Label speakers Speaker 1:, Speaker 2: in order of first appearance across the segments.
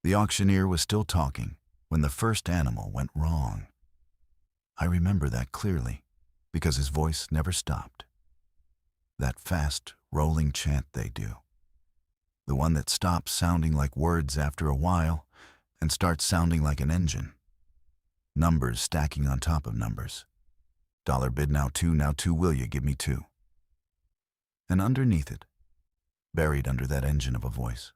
Speaker 1: The auctioneer was still talking when the first animal went wrong. I remember that clearly because his voice never stopped. That fast, rolling chant they do. The one that stops sounding like words after a while and starts sounding like an engine. Numbers stacking on top of numbers. Dollar bid now two, will you give me two? And underneath it, buried under that engine of a voice,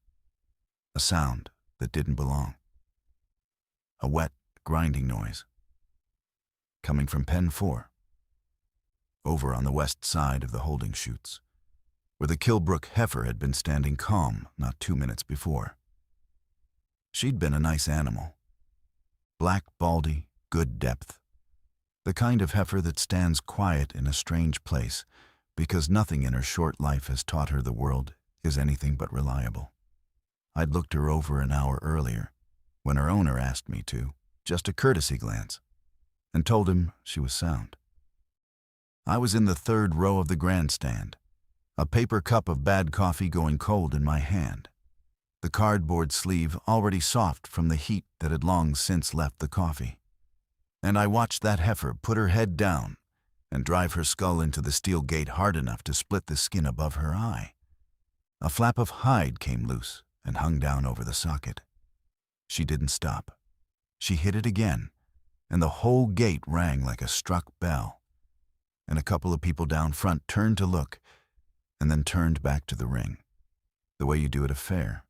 Speaker 1: a sound that didn't belong. A wet, grinding noise. Coming from pen 4, over on the west side of the holding chutes, where the Kilbrook heifer had been standing calm not 2 minutes before. She'd been a nice animal. Black, baldy, good depth. The kind of heifer that stands quiet in a strange place because nothing in her short life has taught her the world is anything but reliable. I'd looked her over an hour earlier when her owner asked me to, just a courtesy glance, and told him she was sound. I was in the third row of the grandstand, a paper cup of bad coffee going cold in my hand, the cardboard sleeve already soft from the heat that had long since left the coffee. And I watched that heifer put her head down and drive her skull into the steel gate hard enough to split the skin above her eye. A flap of hide came loose and hung down over the socket. She didn't stop. She hit it again, and the whole gate rang like a struck bell. And a couple of people down front turned to look and then turned back to the ring, the way you do at a fair,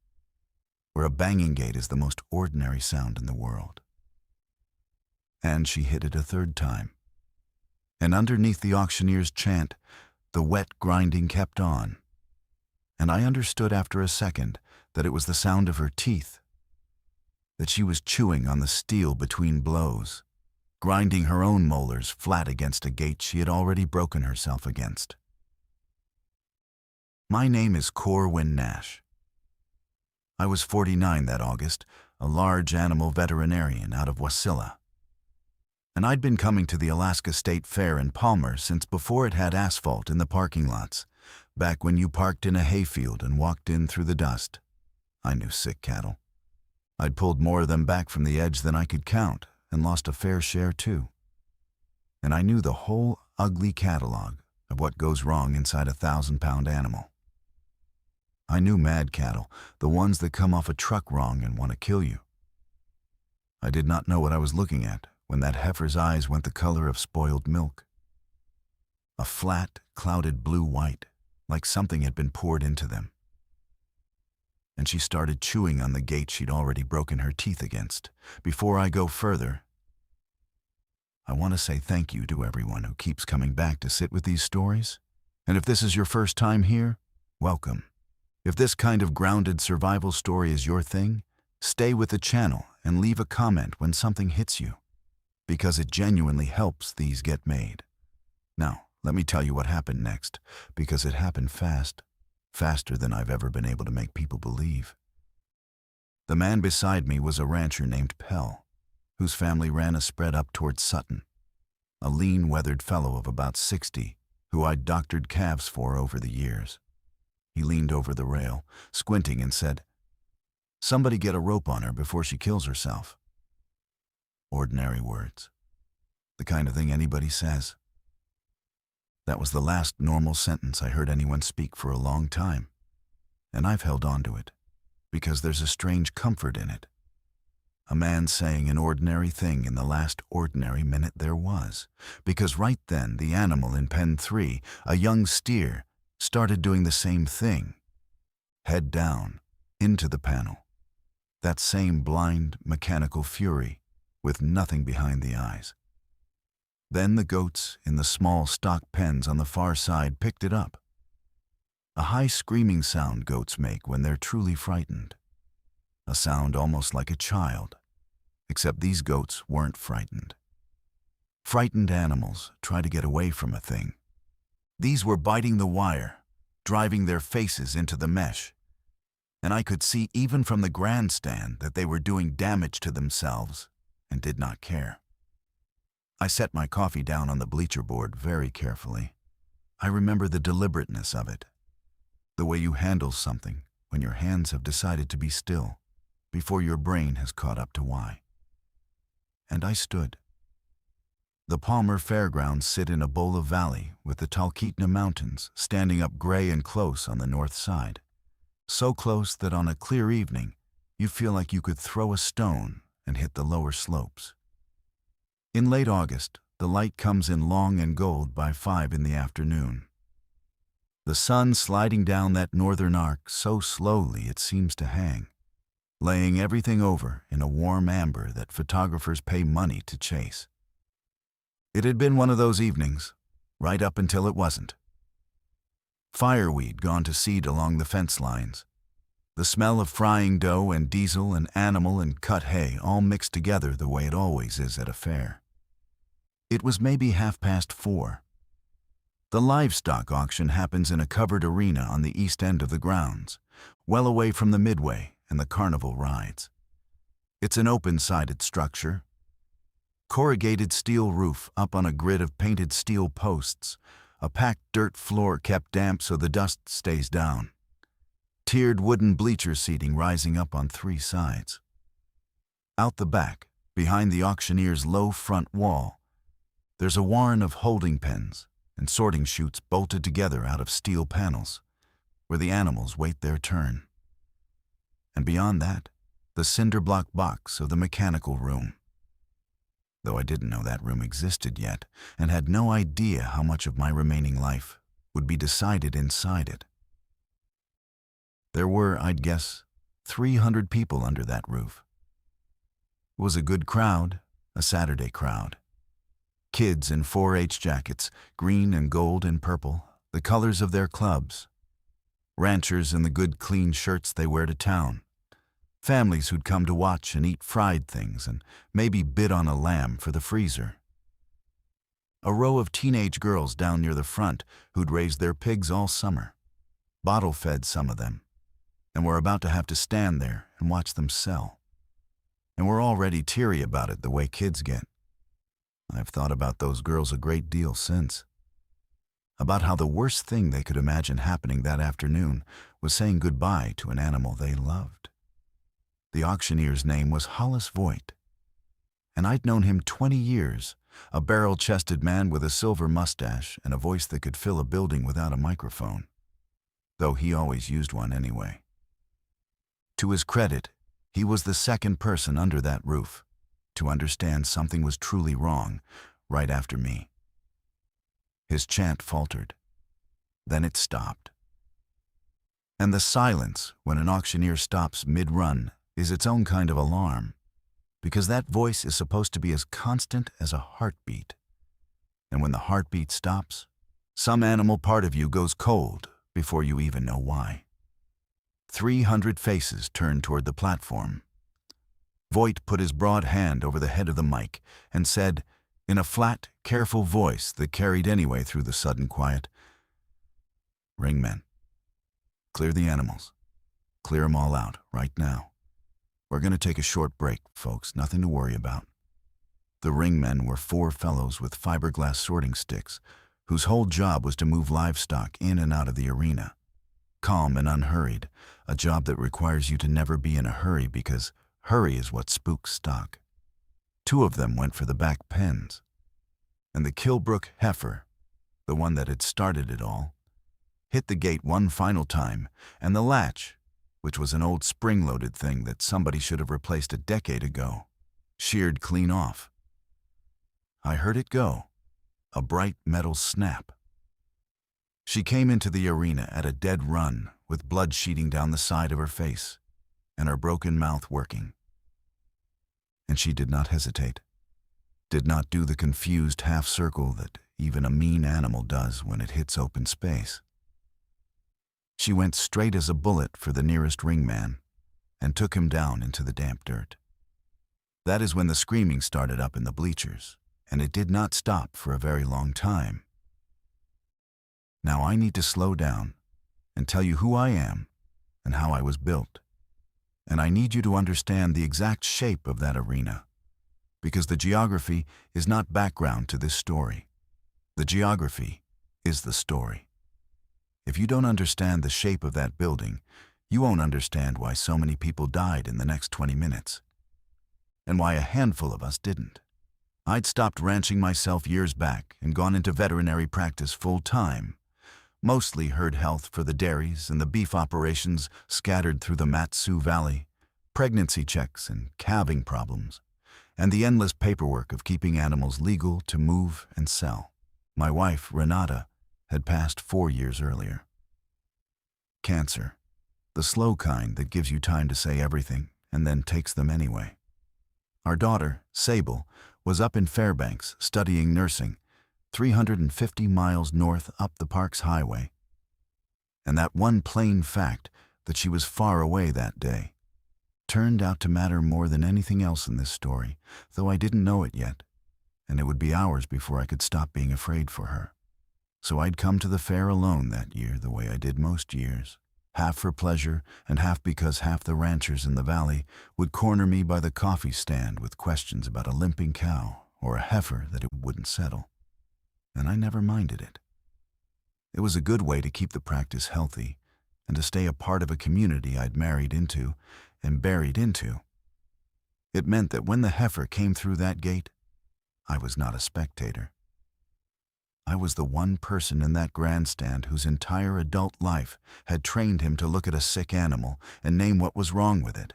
Speaker 1: where a banging gate is the most ordinary sound in the world. And she hit it a third time. And underneath the auctioneer's chant, the wet grinding kept on. And I understood after a second that it was the sound of her teeth, that she was chewing on the steel between blows, grinding her own molars flat against a gate she had already broken herself against. My name is Corwin Nash. I was 49 that August, a large animal veterinarian out of Wasilla. And I'd been coming to the Alaska State Fair in Palmer since before it had asphalt in the parking lots, back when you parked in a hayfield and walked in through the dust. I knew sick cattle. I'd pulled more of them back from the edge than I could count and lost a fair share too. And I knew the whole ugly catalog of what goes wrong inside a 1,000-pound animal. I knew mad cattle, the ones that come off a truck wrong and want to kill you. I did not know what I was looking at when that heifer's eyes went the color of spoiled milk. A flat, clouded blue-white, like something had been poured into them. And she started chewing on the gate she'd already broken her teeth against. Before I go further, I want to say thank you to everyone who keeps coming back to sit with these stories. And if this is your first time here, welcome. If this kind of grounded survival story is your thing, stay with the channel and leave a comment when something hits you, because it genuinely helps these get made. Now, let me tell you what happened next, because it happened fast, faster than I've ever been able to make people believe. The man beside me was a rancher named Pell, whose family ran a spread up towards Sutton, a lean, weathered fellow of about 60, who I'd doctored calves for over the years. He leaned over the rail, squinting, and said, "Somebody get a rope on her before she kills herself." Ordinary words. The kind of thing anybody says. That was the last normal sentence I heard anyone speak for a long time, and I've held on to it, because there's a strange comfort in it. A man saying an ordinary thing in the last ordinary minute there was, because right then the animal in pen 3, a young steer, started doing the same thing. Head down, into the panel. That same blind, mechanical fury, with nothing behind the eyes. Then the goats in the small stock pens on the far side picked it up. A high screaming sound goats make when they're truly frightened. A sound almost like a child, except these goats weren't frightened. Frightened animals try to get away from a thing. These were biting the wire, driving their faces into the mesh, and I could see even from the grandstand that they were doing damage to themselves and did not care. I set my coffee down on the bleacher board very carefully. I remember the deliberateness of it, the way you handle something when your hands have decided to be still, before your brain has caught up to why. And I stood. The Palmer Fairgrounds sit in a bowl of valley with the Talkeetna Mountains standing up gray and close on the north side. So close that on a clear evening, you feel like you could throw a stone and hit the lower slopes. In late August, the light comes in long and gold by 5 in the afternoon. The sun sliding down that northern arc so slowly it seems to hang, laying everything over in a warm amber that photographers pay money to chase. It had been one of those evenings, right up until it wasn't. Fireweed gone to seed along the fence lines. The smell of frying dough and diesel and animal and cut hay all mixed together the way it always is at a fair. It was maybe 4:30. The livestock auction happens in a covered arena on the east end of the grounds, well away from the midway and the carnival rides. It's an open-sided structure. Corrugated steel roof up on a grid of painted steel posts, a packed dirt floor kept damp so the dust stays down. Tiered wooden bleacher seating rising up on 3 sides. Out the back, behind the auctioneer's low front wall, there's a warren of holding pens and sorting chutes bolted together out of steel panels, where the animals wait their turn. And beyond that, the cinder block box of the mechanical room. Though I didn't know that room existed yet, and had no idea how much of my remaining life would be decided inside it. There were, I'd guess, 300 people under that roof. It was a good crowd, a Saturday crowd. Kids in 4-H jackets, green and gold and purple, the colors of their clubs. Ranchers in the good clean shirts they wear to town. Families who'd come to watch and eat fried things and maybe bid on a lamb for the freezer. A row of teenage girls down near the front who'd raised their pigs all summer, bottle-fed some of them, and were about to have to stand there and watch them sell. And were already teary about it the way kids get. I've thought about those girls a great deal since. About how the worst thing they could imagine happening that afternoon was saying goodbye to an animal they loved. The auctioneer's name was Hollis Voigt, and I'd known him 20 years, a barrel-chested man with a silver mustache and a voice that could fill a building without a microphone, though he always used one anyway. To his credit, he was the second person under that roof to understand something was truly wrong right after me. His chant faltered. Then it stopped. And the silence when an auctioneer stops mid-run is its own kind of alarm, because that voice is supposed to be as constant as a heartbeat. And when the heartbeat stops, some animal part of you goes cold before you even know why. 300 faces turned toward the platform. Voigt put his broad hand over the head of the mic and said, in a flat, careful voice that carried anyway through the sudden quiet, "Ringmen, clear the animals. Clear 'em all out, right now. We're going to take a short break, folks, nothing to worry about." The ringmen were 4 fellows with fiberglass sorting sticks, whose whole job was to move livestock in and out of the arena. Calm and unhurried, a job that requires you to never be in a hurry because hurry is what spooks stock. 2 of them went for the back pens. And the Kilbrook heifer, the one that had started it all, hit the gate one final time, and the latch, which was an old spring-loaded thing that somebody should have replaced a decade ago, sheared clean off. I heard it go, a bright metal snap. She came into the arena at a dead run with blood sheeting down the side of her face and her broken mouth working. And she did not hesitate, did not do the confused half-circle that even a mean animal does when it hits open space. She went straight as a bullet for the nearest ringman and took him down into the damp dirt. That is when the screaming started up in the bleachers, and it did not stop for a very long time. Now I need to slow down and tell you who I am and how I was built. And I need you to understand the exact shape of that arena, because the geography is not background to this story. The geography is the story. If you don't understand the shape of that building, You won't understand why so many people died in the next 20 minutes, and why a handful of us didn't. I'd stopped ranching myself years back and gone into veterinary practice full-time, mostly herd health for the dairies and the beef operations scattered through the Matsu Valley, pregnancy checks and calving problems, and the endless paperwork of keeping animals legal to move and sell. My wife, Renata, had passed 4 years earlier. Cancer, the slow kind that gives you time to say everything and then takes them anyway. Our daughter, Sable, was up in Fairbanks studying nursing, 350 miles north up the park's highway. And that one plain fact that she was far away that day turned out to matter more than anything else in this story, though I didn't know it yet, and it would be hours before I could stop being afraid for her. So I'd come to the fair alone that year the way I did most years, half for pleasure and half because half the ranchers in the valley would corner me by the coffee stand with questions about a limping cow or a heifer that it wouldn't settle. And I never minded it. It was a good way to keep the practice healthy and to stay a part of a community I'd married into and buried into. It meant that when the heifer came through that gate, I was not a spectator. I was the one person in that grandstand whose entire adult life had trained him to look at a sick animal and name what was wrong with it.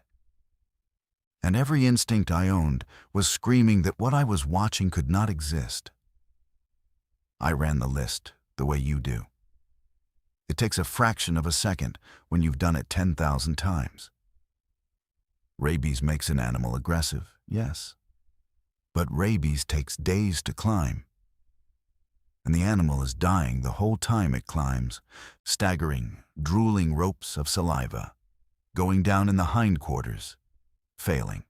Speaker 1: And every instinct I owned was screaming that what I was watching could not exist. I ran the list the way you do. It takes a fraction of a second when you've done it 10,000 times. Rabies makes an animal aggressive, yes. But rabies takes days to climb. And the animal is dying the whole time it climbs, staggering, drooling ropes of saliva, going down in the hindquarters, failing.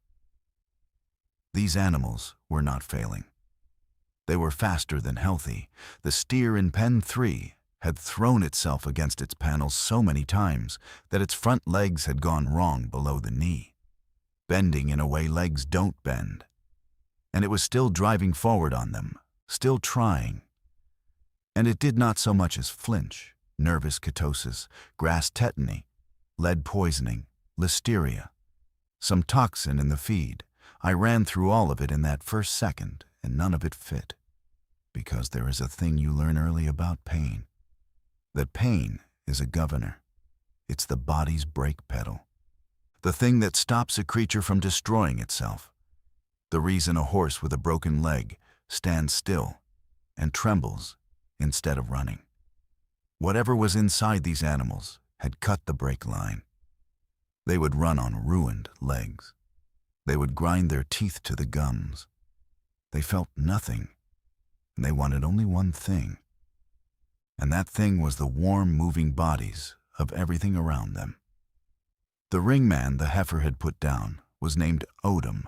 Speaker 1: These animals were not failing. They were faster than healthy. The steer in pen 3 had thrown itself against its panels so many times that its front legs had gone wrong below the knee, bending in a way legs don't bend. And it was still driving forward on them, still trying. And it did not so much as flinch. Nervous ketosis, grass tetany, lead poisoning, listeria, some toxin in the feed. I ran through all of it in that first second, and none of it fit. Because there is a thing you learn early about pain. That pain is a governor. It's the body's brake pedal. The thing that stops a creature from destroying itself. The reason a horse with a broken leg stands still and trembles instead of running. Whatever was inside these animals had cut the brake line. They would run on ruined legs. They would grind their teeth to the gums. They felt nothing, and they wanted only one thing. And that thing was the warm, moving bodies of everything around them. The ringman the heifer had put down was named Odom.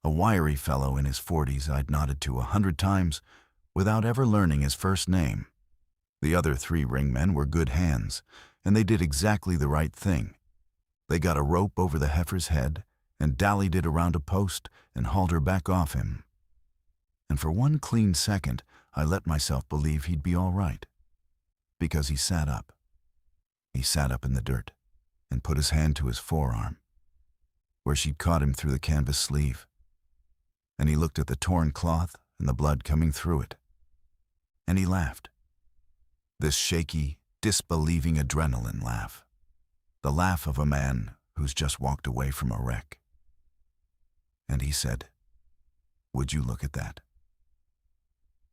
Speaker 1: A wiry fellow in his 40s I'd nodded to 100 times without ever learning his first name. The other 3 ringmen were good hands, and they did exactly the right thing. They got a rope over the heifer's head and dallied it around a post and hauled her back off him. And for one clean second, I let myself believe he'd be all right. Because he sat up. He sat up in the dirt and put his hand to his forearm, where she'd caught him through the canvas sleeve. And he looked at the torn cloth and the blood coming through it. And he laughed. This shaky, disbelieving adrenaline laugh. The laugh of a man who's just walked away from a wreck. And he said, "Would you look at that?"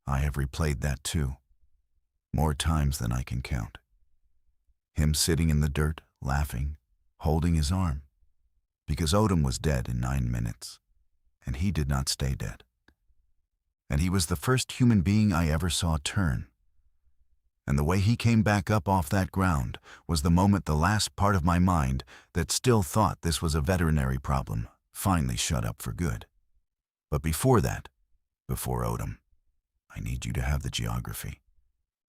Speaker 1: I have replayed that too, more times than I can count. Him sitting in the dirt, laughing, holding his arm, because Odom was dead in 9 minutes, and he did not stay dead. And he was the first human being I ever saw turn. And the way he came back up off that ground was the moment the last part of my mind that still thought this was a veterinary problem finally shut up for good. But before that, before Odom, I need you to have the geography.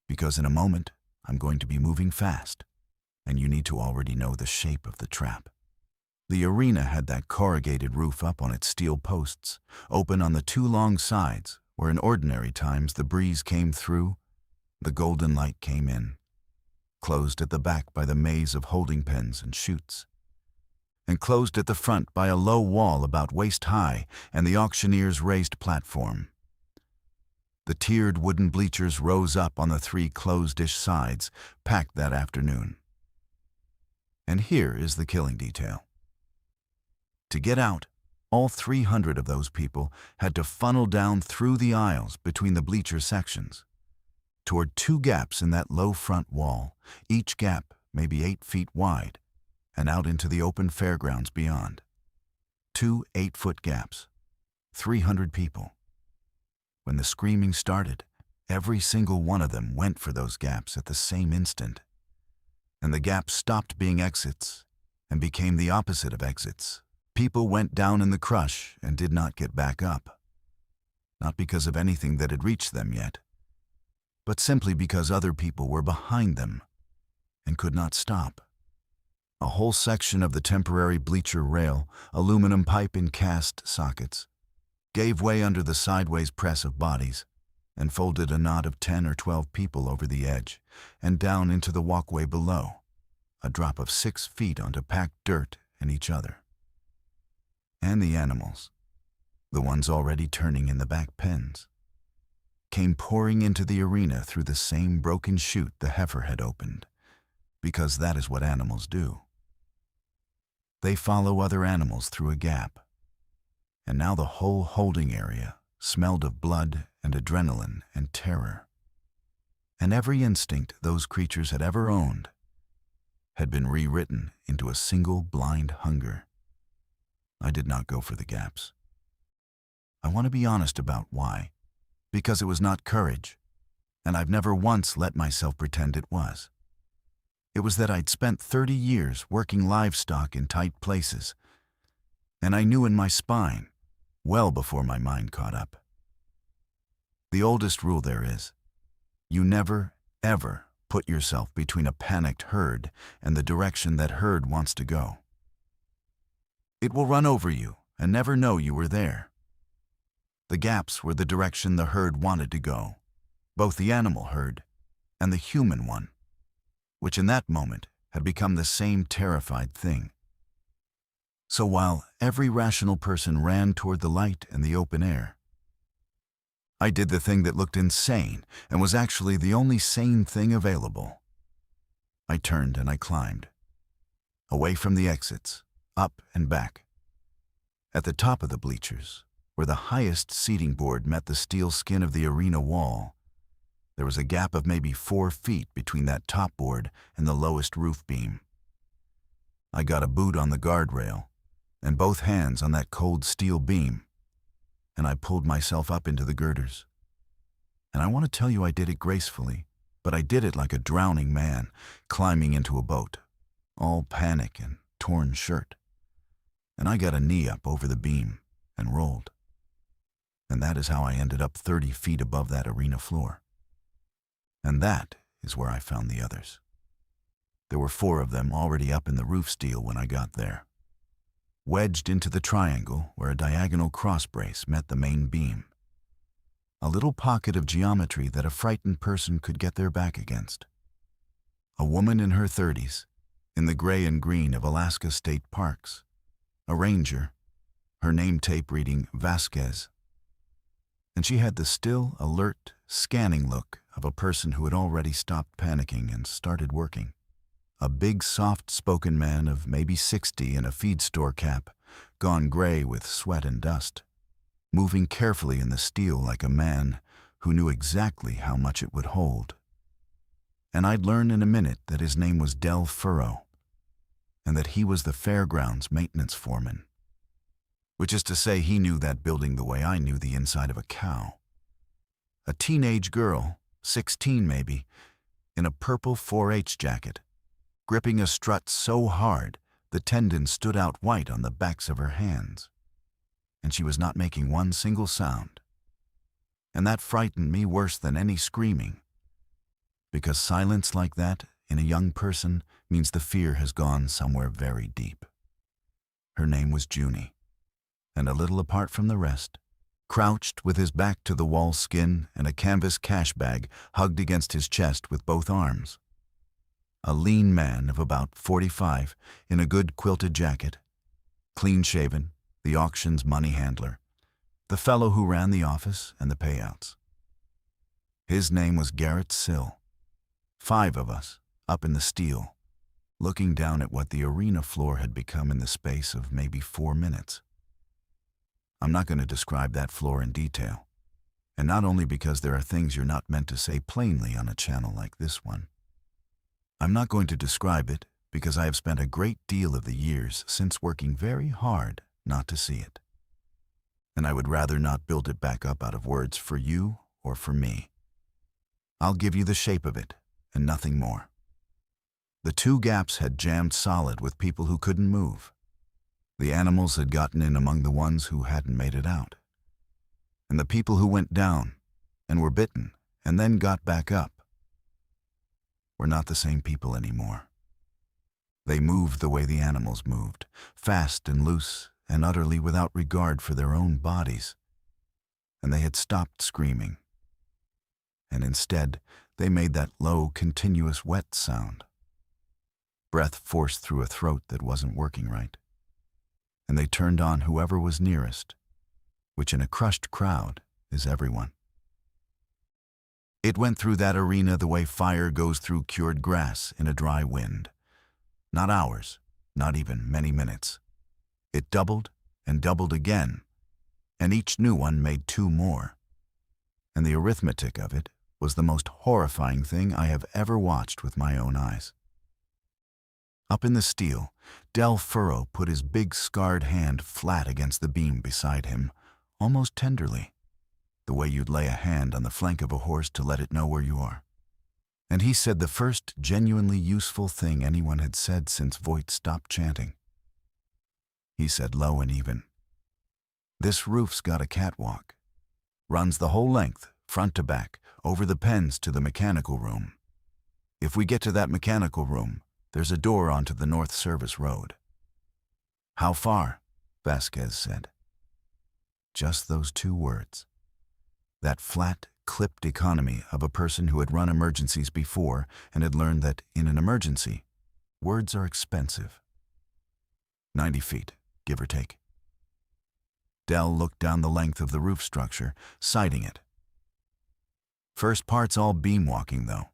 Speaker 1: Because in a moment, I'm going to be moving fast, and you need to already know the shape of the trap. The arena had that corrugated roof up on its steel posts, open on the 2 long sides, where in ordinary times the breeze came through, the golden light came in. closed at the back by the maze of holding pens and chutes, and closed at the front by a low wall about waist-high and the auctioneer's raised platform. The tiered wooden bleachers rose up on the 3 closed-ish sides, packed that afternoon. And here is the killing detail. To get out, all 300 of those people had to funnel down through the aisles between the bleacher sections, toward 2 gaps in that low front wall, each gap maybe 8 feet wide, and out into the open fairgrounds beyond. 2 8-foot gaps. 300 people. When the screaming started, every single one of them went for those gaps at the same instant. And the gaps stopped being exits and became the opposite of exits. People went down in the crush and did not get back up. Not because of anything that had reached them yet, but simply because other people were behind them and could not stop. A whole section of the temporary bleacher rail, aluminum pipe in cast sockets, gave way under the sideways press of bodies and folded a knot of 10 or 12 people over the edge and down into the walkway below, a drop of 6 feet onto packed dirt and each other. And the animals, the ones already turning in the back pens, came pouring into the arena through the same broken chute the heifer had opened, because that is what animals do. They follow other animals through a gap. And now the whole holding area smelled of blood and adrenaline and terror. And every instinct those creatures had ever owned had been rewritten into a single blind hunger. I did not go for the gaps. I want to be honest about why. Because it was not courage, and I've never once let myself pretend it was. It was that I'd spent 30 years working livestock in tight places, and I knew in my spine, well before my mind caught up. The oldest rule there is, you never, ever put yourself between a panicked herd and the direction that herd wants to go. It will run over you and never know you were there. The gaps were the direction the herd wanted to go, both the animal herd and the human one, which in that moment had become the same terrified thing. So while every rational person ran toward the light and the open air, I did the thing that looked insane and was actually the only sane thing available. I turned and I climbed, away from the exits, up and back. At the top of the bleachers, where the highest seating board met the steel skin of the arena wall, there was a gap of maybe 4 feet between that top board and the lowest roof beam. I got a boot on the guardrail and both hands on that cold steel beam, and I pulled myself up into the girders. And I want to tell you I did it gracefully, but I did it like a drowning man climbing into a boat, all panic and torn shirt. And I got a knee up over the beam and rolled. And that is how I ended up 30 feet above that arena floor. And that is where I found the others. There were 4 of them already up in the roof steel when I got there, wedged into the triangle where a diagonal cross brace met the main beam, a little pocket of geometry that a frightened person could get their back against. A woman in her 30s, in the gray and green of Alaska state parks, a ranger, her name tape reading Vasquez, and she had the still, alert, scanning look of a person who had already stopped panicking and started working. A big, soft-spoken man of maybe 60 in a feed store cap, gone gray with sweat and dust, moving carefully in the steel like a man who knew exactly how much it would hold. And I'd learn in a minute that his name was Del Furrow, and that he was the fairgrounds maintenance foreman, which is to say he knew that building the way I knew the inside of a cow. A teenage girl, 16 maybe, in a purple 4-H jacket, gripping a strut so hard the tendons stood out white on the backs of her hands. And she was not making one single sound. And that frightened me worse than any screaming, because silence like that in a young person means the fear has gone somewhere very deep. Her name was Junie, and a little apart from the rest, crouched with his back to the wall skin and a canvas cash bag hugged against his chest with both arms, A lean man of about 45 in a good quilted jacket, clean-shaven, the auction's money handler, the fellow who ran the office and the payouts. His name was Sill. 5 of us, up in the steel, looking down at what the arena floor had become in the space of maybe 4 minutes. I'm not going to describe that floor in detail, and not only because there are things you're not meant to say plainly on a channel like this one. I'm not going to describe it because I have spent a great deal of the years since working very hard not to see it. And I would rather not build it back up out of words for you or for me. I'll give you the shape of it, and nothing more. The 2 gaps had jammed solid with people who couldn't move. The animals had gotten in among the ones who hadn't made it out. And the people who went down and were bitten and then got back up were not the same people anymore. They moved the way the animals moved, fast and loose and utterly without regard for their own bodies. And they had stopped screaming. And instead, they made that low, continuous wet sound. Breath forced through a throat that wasn't working right. And they turned on whoever was nearest, which in a crushed crowd is everyone. It went through that arena the way fire goes through cured grass in a dry wind. Not hours, not even many minutes. It doubled and doubled again, and each new one made 2 more. And the arithmetic of it was the most horrifying thing I have ever watched with my own eyes. Up in the steel, Del Furrow put his big scarred hand flat against the beam beside him, almost tenderly, the way you'd lay a hand on the flank of a horse to let it know where you are. And he said the first genuinely useful thing anyone had said since Voight stopped chanting. He said low and even, "This roof's got a catwalk. Runs the whole length, front to back, over the pens to the mechanical room. If we get to that mechanical room, there's a door onto the North Service Road." "How far?" Vasquez said. Just those 2 words. That flat, clipped economy of a person who had run emergencies before and had learned that in an emergency, words are expensive. 90 feet, give or take. Del looked down the length of the roof structure, sighting it. First part's all beam walking, though.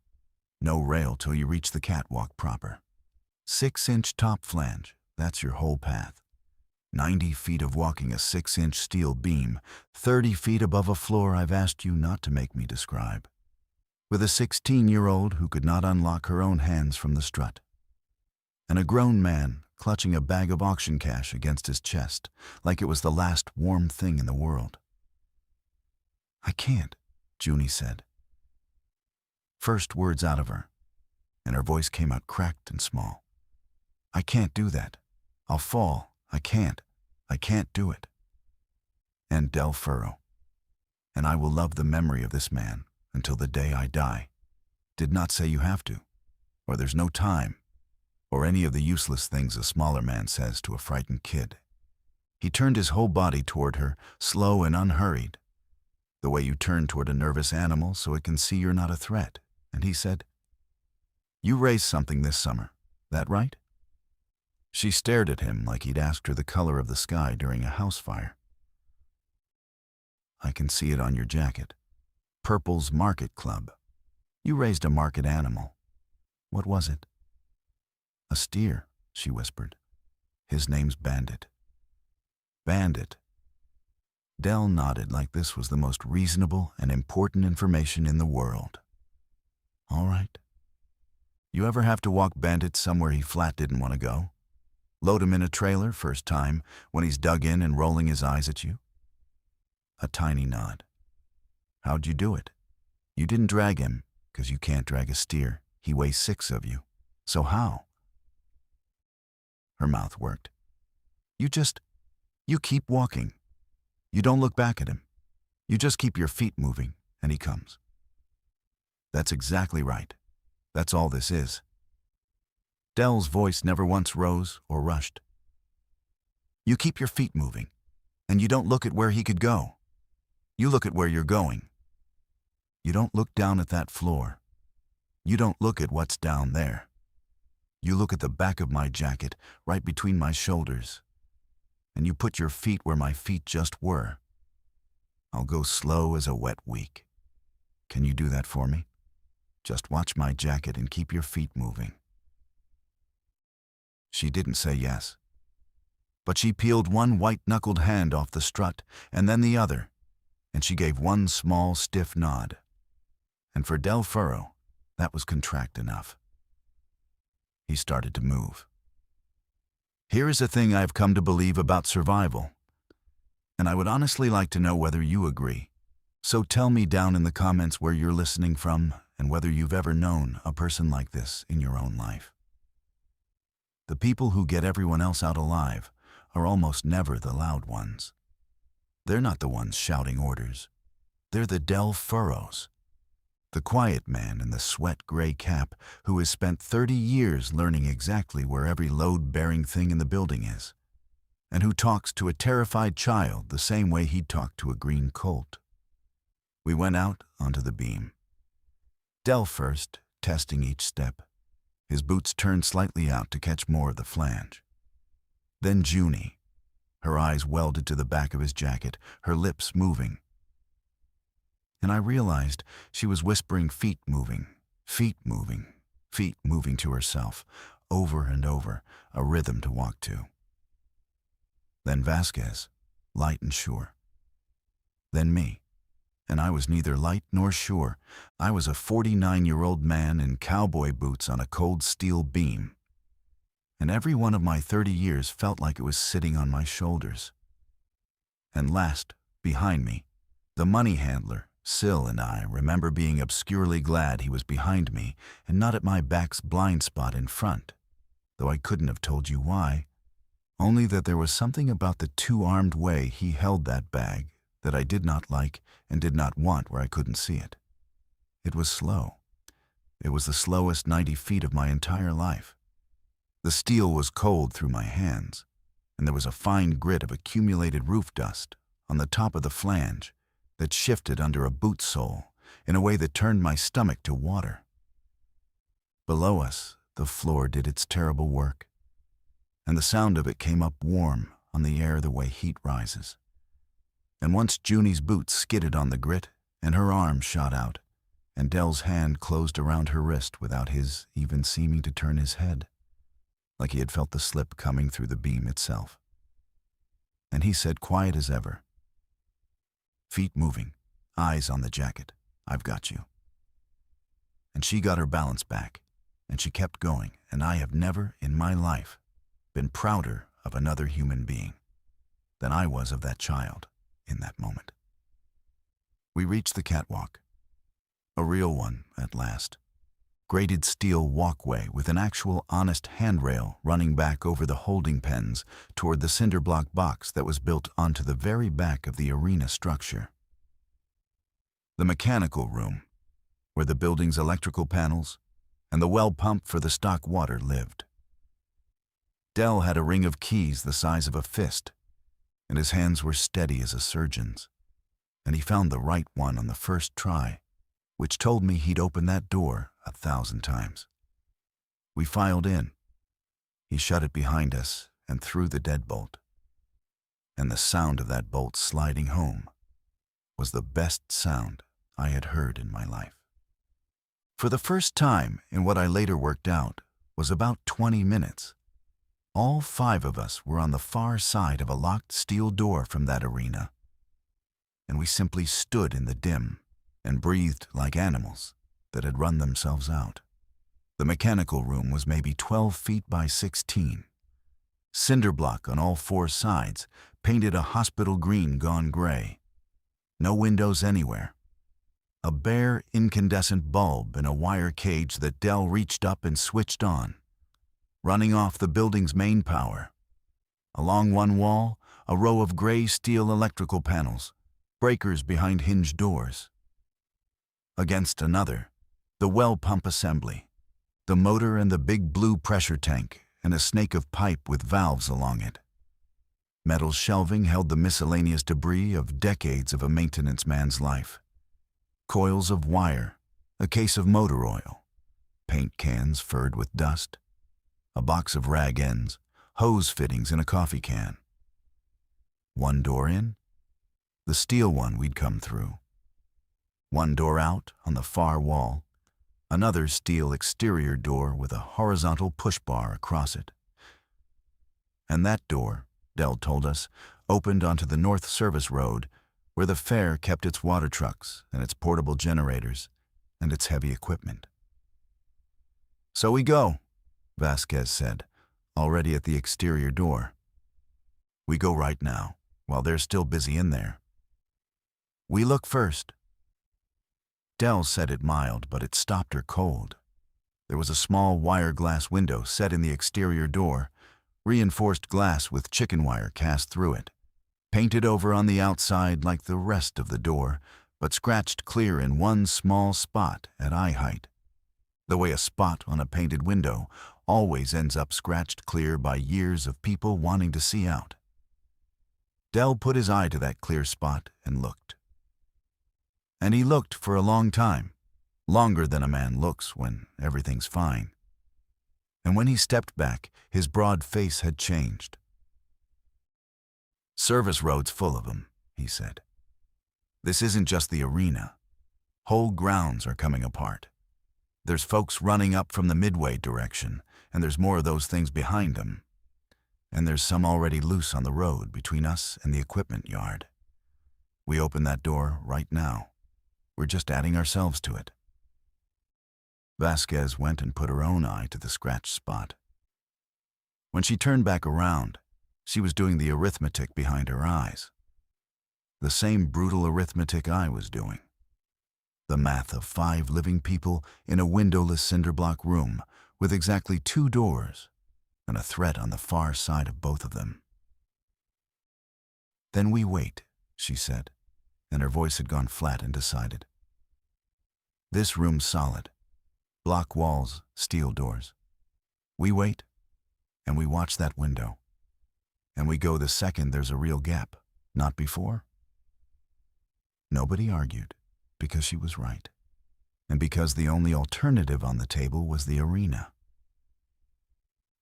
Speaker 1: No rail till you reach the catwalk proper. 6-inch top flange, that's your whole path. 90 feet of walking a 6-inch steel beam, 30 feet above a floor I've asked you not to make me describe. With a 16-year-old who could not unlock her own hands from the strut. And a grown man clutching a bag of auction cash against his chest, like it was the last warm thing in the world. "I can't," Junie said. First words out of her, and her voice came out cracked and small. "I can't do that. I'll fall. I can't do it." And Del Furrow, "And I will love the memory of this man until the day I die," did not say you have to, or there's no time, or any of the useless things a smaller man says to a frightened kid. He turned his whole body toward her, slow and unhurried, the way you turn toward a nervous animal so it can see you're not a threat, and he said, "You raised something this summer, that right?" She stared at him like he'd asked her the color of the sky during a house fire. "I can see it on your jacket. Purple's Market Club. You raised a market animal. What was it?" "A steer," she whispered. "His name's Bandit." "Bandit." Del nodded like this was the most reasonable and important information in the world. "All right. You ever have to walk Bandit somewhere he flat didn't want to go? Load him in a trailer first time when he's dug in and rolling his eyes at you?" A tiny nod. "How'd you do it? You didn't drag him, 'cause you can't drag a steer. He weighs 6 of you. So how?" Her mouth worked. You keep walking. You don't look back at him. You just keep your feet moving, and he comes." "That's exactly right. That's all this is." Del's voice never once rose or rushed. "You keep your feet moving, and you don't look at where he could go. You look at where you're going. You don't look down at that floor. You don't look at what's down there. You look at the back of my jacket, right between my shoulders, and you put your feet where my feet just were. I'll go slow as a wet week. Can you do that for me? Just watch my jacket and keep your feet moving." She didn't say yes, but she peeled one white-knuckled hand off the strut and then the other, and she gave one small, stiff nod. And for Del Furrow, that was contract enough. He started to move. Here is a thing I've come to believe about survival, and I would honestly like to know whether you agree. So tell me down in the comments where you're listening from and whether you've ever known a person like this in your own life. The people who get everyone else out alive are almost never the loud ones. They're not the ones shouting orders. They're the Del Furrows, the quiet man in the sweat-gray cap who has spent 30 years learning exactly where every load-bearing thing in the building is, and who talks to a terrified child the same way he'd talk to a green colt. We went out onto the beam. Del first, testing each step. His boots turned slightly out to catch more of the flange. Then Junie, her eyes welded to the back of his jacket, her lips moving. And I realized she was whispering feet moving, feet moving, feet moving to herself, over and over, a rhythm to walk to. Then Vasquez, light and sure. Then me, and I was neither light nor sure. I was a 49-year-old man in cowboy boots on a cold steel beam, and every one of my 30 years felt like it was sitting on my shoulders. And last, behind me, the money handler, Sill, and I remember being obscurely glad he was behind me and not at my back's blind spot in front, though I couldn't have told you why, only that there was something about the two-armed way he held that bag that I did not like and did not want where I couldn't see it. It was slow. It was the slowest 90 feet of my entire life. The steel was cold through my hands, and there was a fine grit of accumulated roof dust on the top of the flange that shifted under a boot sole in a way that turned my stomach to water. Below us, the floor did its terrible work, and the sound of it came up warm on the air the way heat rises. And once Junie's boots skidded on the grit, and her arm shot out, and Del's hand closed around her wrist without his even seeming to turn his head, like he had felt the slip coming through the beam itself. And he said, quiet as ever, feet moving, eyes on the jacket, "I've got you." And she got her balance back, and she kept going, and I have never in my life been prouder of another human being than I was of that child in that moment. We reached the catwalk, a real one at last, grated steel walkway with an actual honest handrail running back over the holding pens toward the cinder block box that was built onto the very back of the arena structure. The mechanical room, where the building's electrical panels and the well pump for the stock water lived. Del had a ring of keys the size of a fist, and his hands were steady as a surgeon's, and he found the right one on the first try, which told me he'd opened that door 1,000 times. We filed in. He shut it behind us and threw the deadbolt. And the sound of that bolt sliding home was the best sound I had heard in my life. For the first time in what I later worked out was about 20 minutes, all 5 of us were on the far side of a locked steel door from that arena, and we simply stood in the dim and breathed like animals that had run themselves out. The mechanical room was maybe 12 feet by 16. Cinder block on all 4 sides, painted a hospital green gone gray. No windows anywhere. A bare incandescent bulb in a wire cage that Del reached up and switched on, running off the building's main power. Along one wall, a row of gray steel electrical panels, breakers behind hinged doors. Against another, the well pump assembly, the motor and the big blue pressure tank, and a snake of pipe with valves along it. Metal shelving held the miscellaneous debris of decades of a maintenance man's life. Coils of wire, a case of motor oil, paint cans furred with dust, a box of rag ends, hose fittings, and a coffee can. One door in, the steel one we'd come through. One door out on the far wall, another steel exterior door with a horizontal push bar across it. And that door, Dell told us, opened onto the North Service Road, where the fair kept its water trucks and its portable generators and its heavy equipment. "So we go," Vasquez said, already at the exterior door. "We go right now, while they're still busy in there. We look first." Dell said it mild, but it stopped her cold. There was a small wire glass window set in the exterior door, reinforced glass with chicken wire cast through it, painted over on the outside like the rest of the door, but scratched clear in one small spot at eye height. The way a spot on a painted window always ends up scratched clear by years of people wanting to see out. Dell put his eye to that clear spot and looked. And he looked for a long time, longer than a man looks when everything's fine. And when he stepped back, his broad face had changed. "Service road's full of them," he said. "This isn't just the arena. Whole grounds are coming apart. There's folks running up from the Midway direction, and there's more of those things behind them. And there's some already loose on the road between us and the equipment yard. We open that door right now. We're just adding ourselves to it." Vasquez went and put her own eye to the scratched spot. When she turned back around, she was doing the arithmetic behind her eyes. The same brutal arithmetic I was doing. The math of 5 living people in a windowless cinder-block room with exactly 2 doors and a threat on the far side of both of them. "Then we wait," she said, and her voice had gone flat and decided. "This room's solid. Block walls, steel doors. We wait, and we watch that window. And we go the second there's a real gap, not before." Nobody argued, because she was right, and because the only alternative on the table was the arena.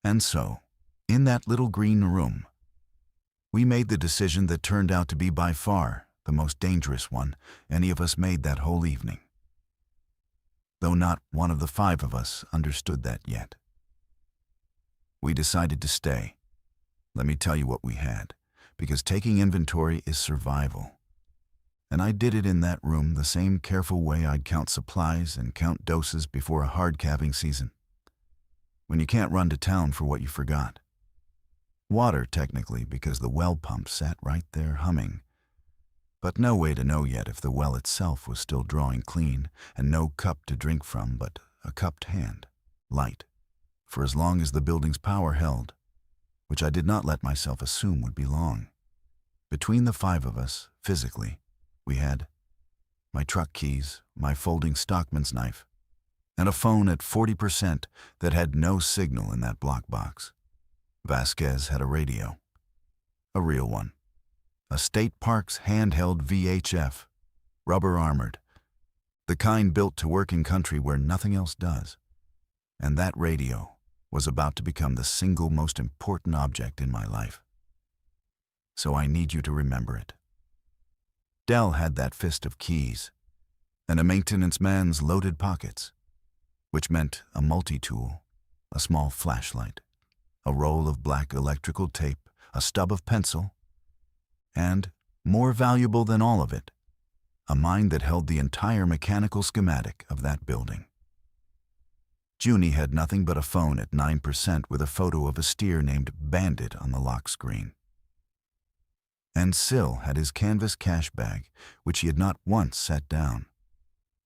Speaker 1: And so, in that little green room, we made the decision that turned out to be by far the most dangerous one any of us made that whole evening. Though not one of the 5 of us understood that yet. We decided to stay. Let me tell you what we had, because taking inventory is survival. And I did it in that room the same careful way I'd count supplies and count doses before a hard calving season. When you can't run to town for what you forgot. Water, technically, because the well pump sat right there humming. But no way to know yet if the well itself was still drawing clean, and no cup to drink from but a cupped hand, light, for as long as the building's power held, which I did not let myself assume would be long. Between the 5 of us, physically, we had my truck keys, my folding stockman's knife, and a phone at 40% that had no signal in that block box. Vasquez had a radio, a real one. A State Parks handheld VHF, rubber-armored, the kind built to work in country where nothing else does. And that radio was about to become the single most important object in my life. So I need you to remember it. Dell had that fist of keys, and a maintenance man's loaded pockets, which meant a multi-tool, a small flashlight, a roll of black electrical tape, a stub of pencil, and, more valuable than all of it, a mind that held the entire mechanical schematic of that building. Junie had nothing but a phone at 9% with a photo of a steer named Bandit on the lock screen. And Sill had his canvas cash bag, which he had not once set down,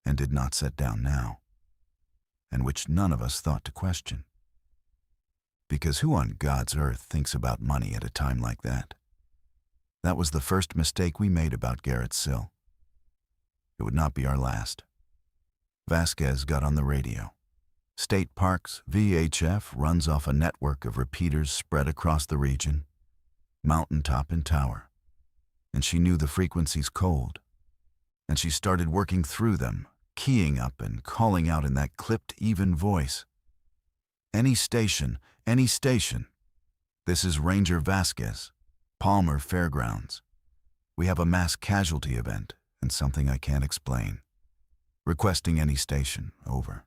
Speaker 1: and did not set down now, and which none of us thought to question. Because who on God's earth thinks about money at a time like that? That was the first mistake we made about Garrett Sill. It would not be our last. Vasquez got on the radio. State Parks VHF runs off a network of repeaters spread across the region, mountaintop and tower, and she knew the frequencies cold, and she started working through them, keying up and calling out in that clipped, even voice. Any station, any station. This is Ranger Vasquez, Palmer Fairgrounds. We have a mass casualty event and something I can't explain. Requesting any station, over.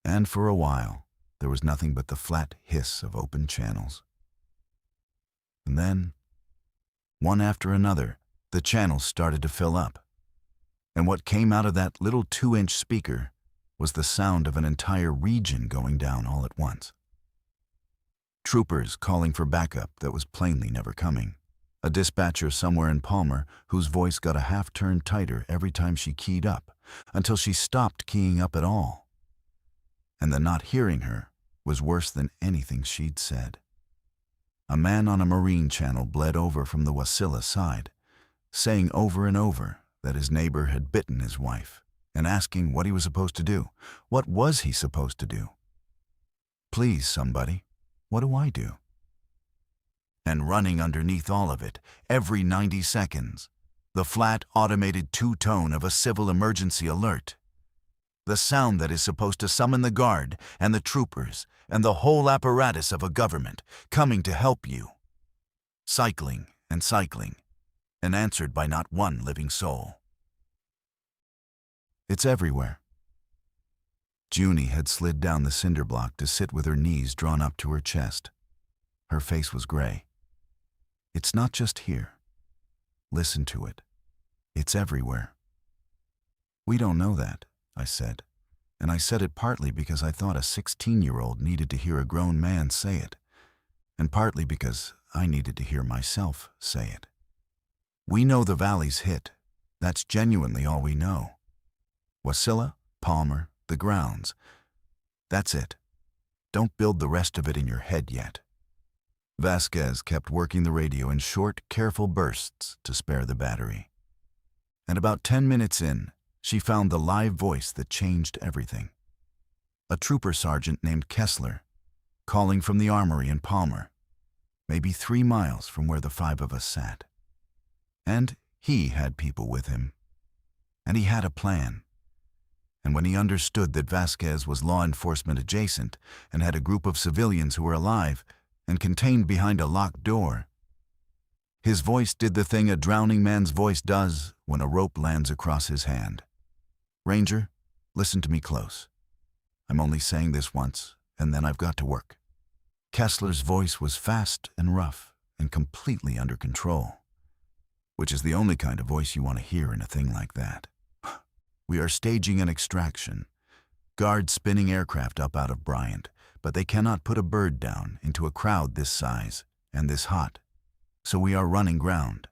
Speaker 1: And for a while, there was nothing but the flat hiss of open channels. And then, one after another, the channels started to fill up. And what came out of that little 2-inch speaker was the sound of an entire region going down all at once. Troopers calling for backup that was plainly never coming. A dispatcher somewhere in Palmer whose voice got a half-turn tighter every time she keyed up, until she stopped keying up at all. And the not hearing her was worse than anything she'd said. A man on a marine channel bled over from the Wasilla side, saying over and over that his neighbor had bitten his wife, and asking what he was supposed to do. What was he supposed to do? Please, somebody, what do I do? And running underneath all of it, every 90 seconds, the flat, automated two-tone of a civil emergency alert. The sound that is supposed to summon the guard and the troopers and the whole apparatus of a government coming to help you. Cycling and cycling, and answered by not one living soul. It's everywhere. Junie had slid down the cinder block to sit with her knees drawn up to her chest. Her face was gray. It's not just here. Listen to it. It's everywhere. We don't know that, I said. And I said it partly because I thought a 16-year-old needed to hear a grown man say it, and partly because I needed to hear myself say it. We know the valley's hit. That's genuinely all we know. Wasilla, Palmer, the grounds. That's it. Don't build the rest of it in your head yet. Vasquez kept working the radio in short, careful bursts to spare the battery. And about 10 minutes in, she found the live voice that changed everything. A trooper sergeant named Kessler, calling from the armory in Palmer, maybe 3 miles from where the 5 of us sat. And he had people with him. And he had a plan. And when he understood that Vasquez was law enforcement adjacent and had a group of civilians who were alive and contained behind a locked door, his voice did the thing a drowning man's voice does when a rope lands across his hand. Ranger, listen to me close. I'm only saying this once, and then I've got to work. Kessler's voice was fast and rough and completely under control, which is the only kind of voice you want to hear in a thing like that. We are staging an extraction. Guards spinning aircraft up out of Bryant, but they cannot put a bird down into a crowd this size and this hot. So we are running ground.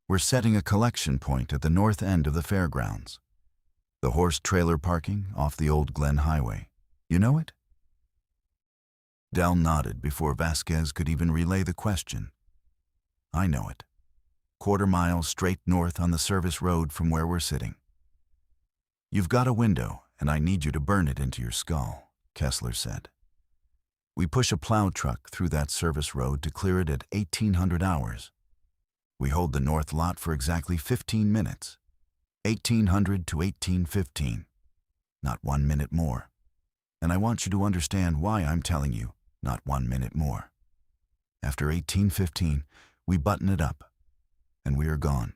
Speaker 1: We're setting a collection point at the north end of the fairgrounds. The horse trailer parking off the old Glen Highway. You know it? Dell nodded before Vasquez could even relay the question. I know it. 1/4 mile straight north on the service road from where we're sitting. You've got a window, and I need you to burn it into your skull, Kessler said. We push a plow truck through that service road to clear it at 1800 hours. We hold the north lot for exactly 15 minutes. 1800 to 1815. Not 1 minute more. And I want you to understand why I'm telling you not 1 minute more. After 1815, we button it up, and we are gone.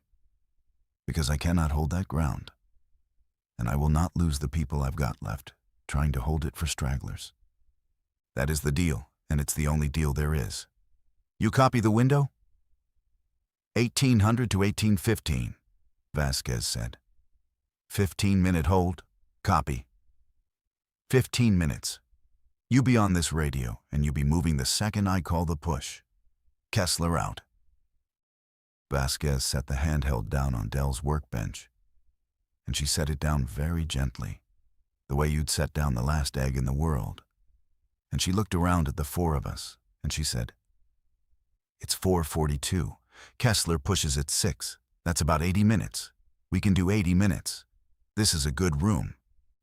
Speaker 1: Because I cannot hold that ground. And I will not lose the people I've got left, trying to hold it for stragglers. That is the deal, and it's the only deal there is. You copy the window? 1800 to 1815, Vasquez said. 15-minute hold, copy. 15 minutes. You be on this radio, and you be moving the second I call the push. Kessler out. Vasquez set the handheld down on Dell's workbench, and she set it down very gently, the way you'd set down the last egg in the world. And she looked around at the 4 of us, and she said, It's 4:42. Kessler pushes at 6. That's about 80 minutes. We can do 80 minutes. This is a good room.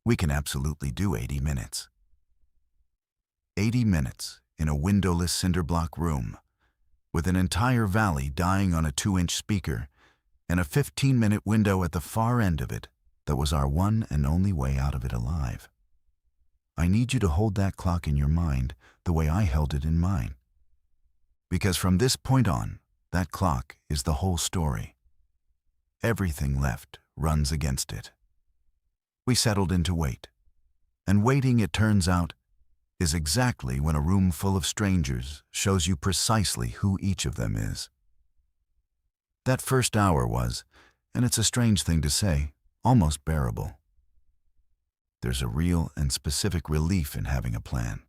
Speaker 1: We can absolutely do 80 minutes. 80 minutes in a windowless cinder block room, with an entire valley dying on a 2-inch speaker, and a 15-minute window at the far end of it that was our one and only way out of it alive. I need you to hold that clock in your mind the way I held it in mine. Because from this point on, that clock is the whole story. Everything left runs against it. We settled in to wait. And waiting, it turns out, is exactly when a room full of strangers shows you precisely who each of them is. That first hour was, and it's a strange thing to say, almost bearable. There's a real and specific relief in having a plan.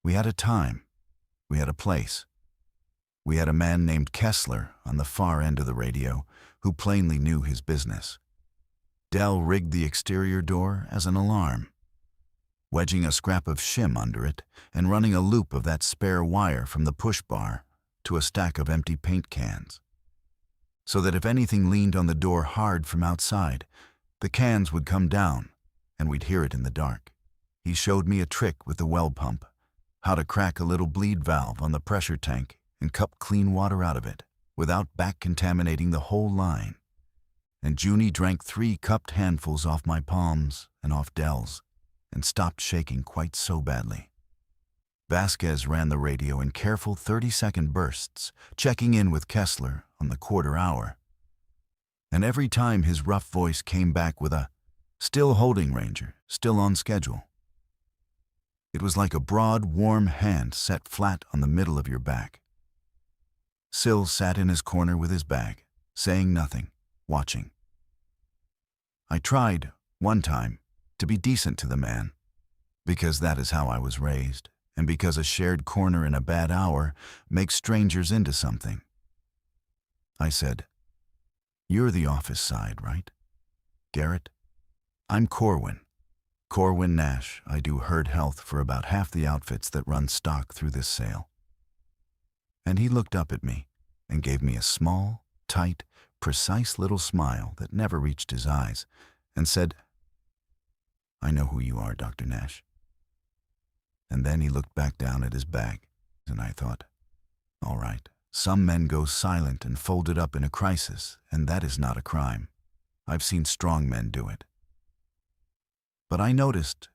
Speaker 1: We had a time. We had a place. We had a man named Kessler on the far end of the radio who plainly knew his business. Dell rigged the exterior door as an alarm, wedging a scrap of shim under it and running a loop of that spare wire from the push bar to a stack of empty paint cans, so that if anything leaned on the door hard from outside, the cans would come down and we'd hear it in the dark. He showed me a trick with the well pump, how to crack a little bleed valve on the pressure tank and cup clean water out of it without back-contaminating the whole line. And Junie drank 3 cupped handfuls off my palms and off Dell's and stopped shaking quite so badly. Vasquez ran the radio in careful 30-second bursts, checking in with Kessler on the quarter hour. And every time his rough voice came back with a "Still holding, Ranger, still on schedule." It was like a broad, warm hand set flat on the middle of your back. Sill sat in his corner with his bag, saying nothing, watching. I tried, one time, to be decent to the man, because that is how I was raised, and because a shared corner in a bad hour makes strangers into something. I said, "You're the office side, right? Garrett? I'm Corwin Nash. I do herd health for about half the outfits that run stock through this sale." And he looked up at me and gave me a small, tight, precise little smile that never reached his eyes and said, "I know who you are, Dr. Nash." And then he looked back down at his bag, and I thought, all right, some men go silent and folded up in a crisis, and that is not a crime. I've seen strong men do it. But I noticed,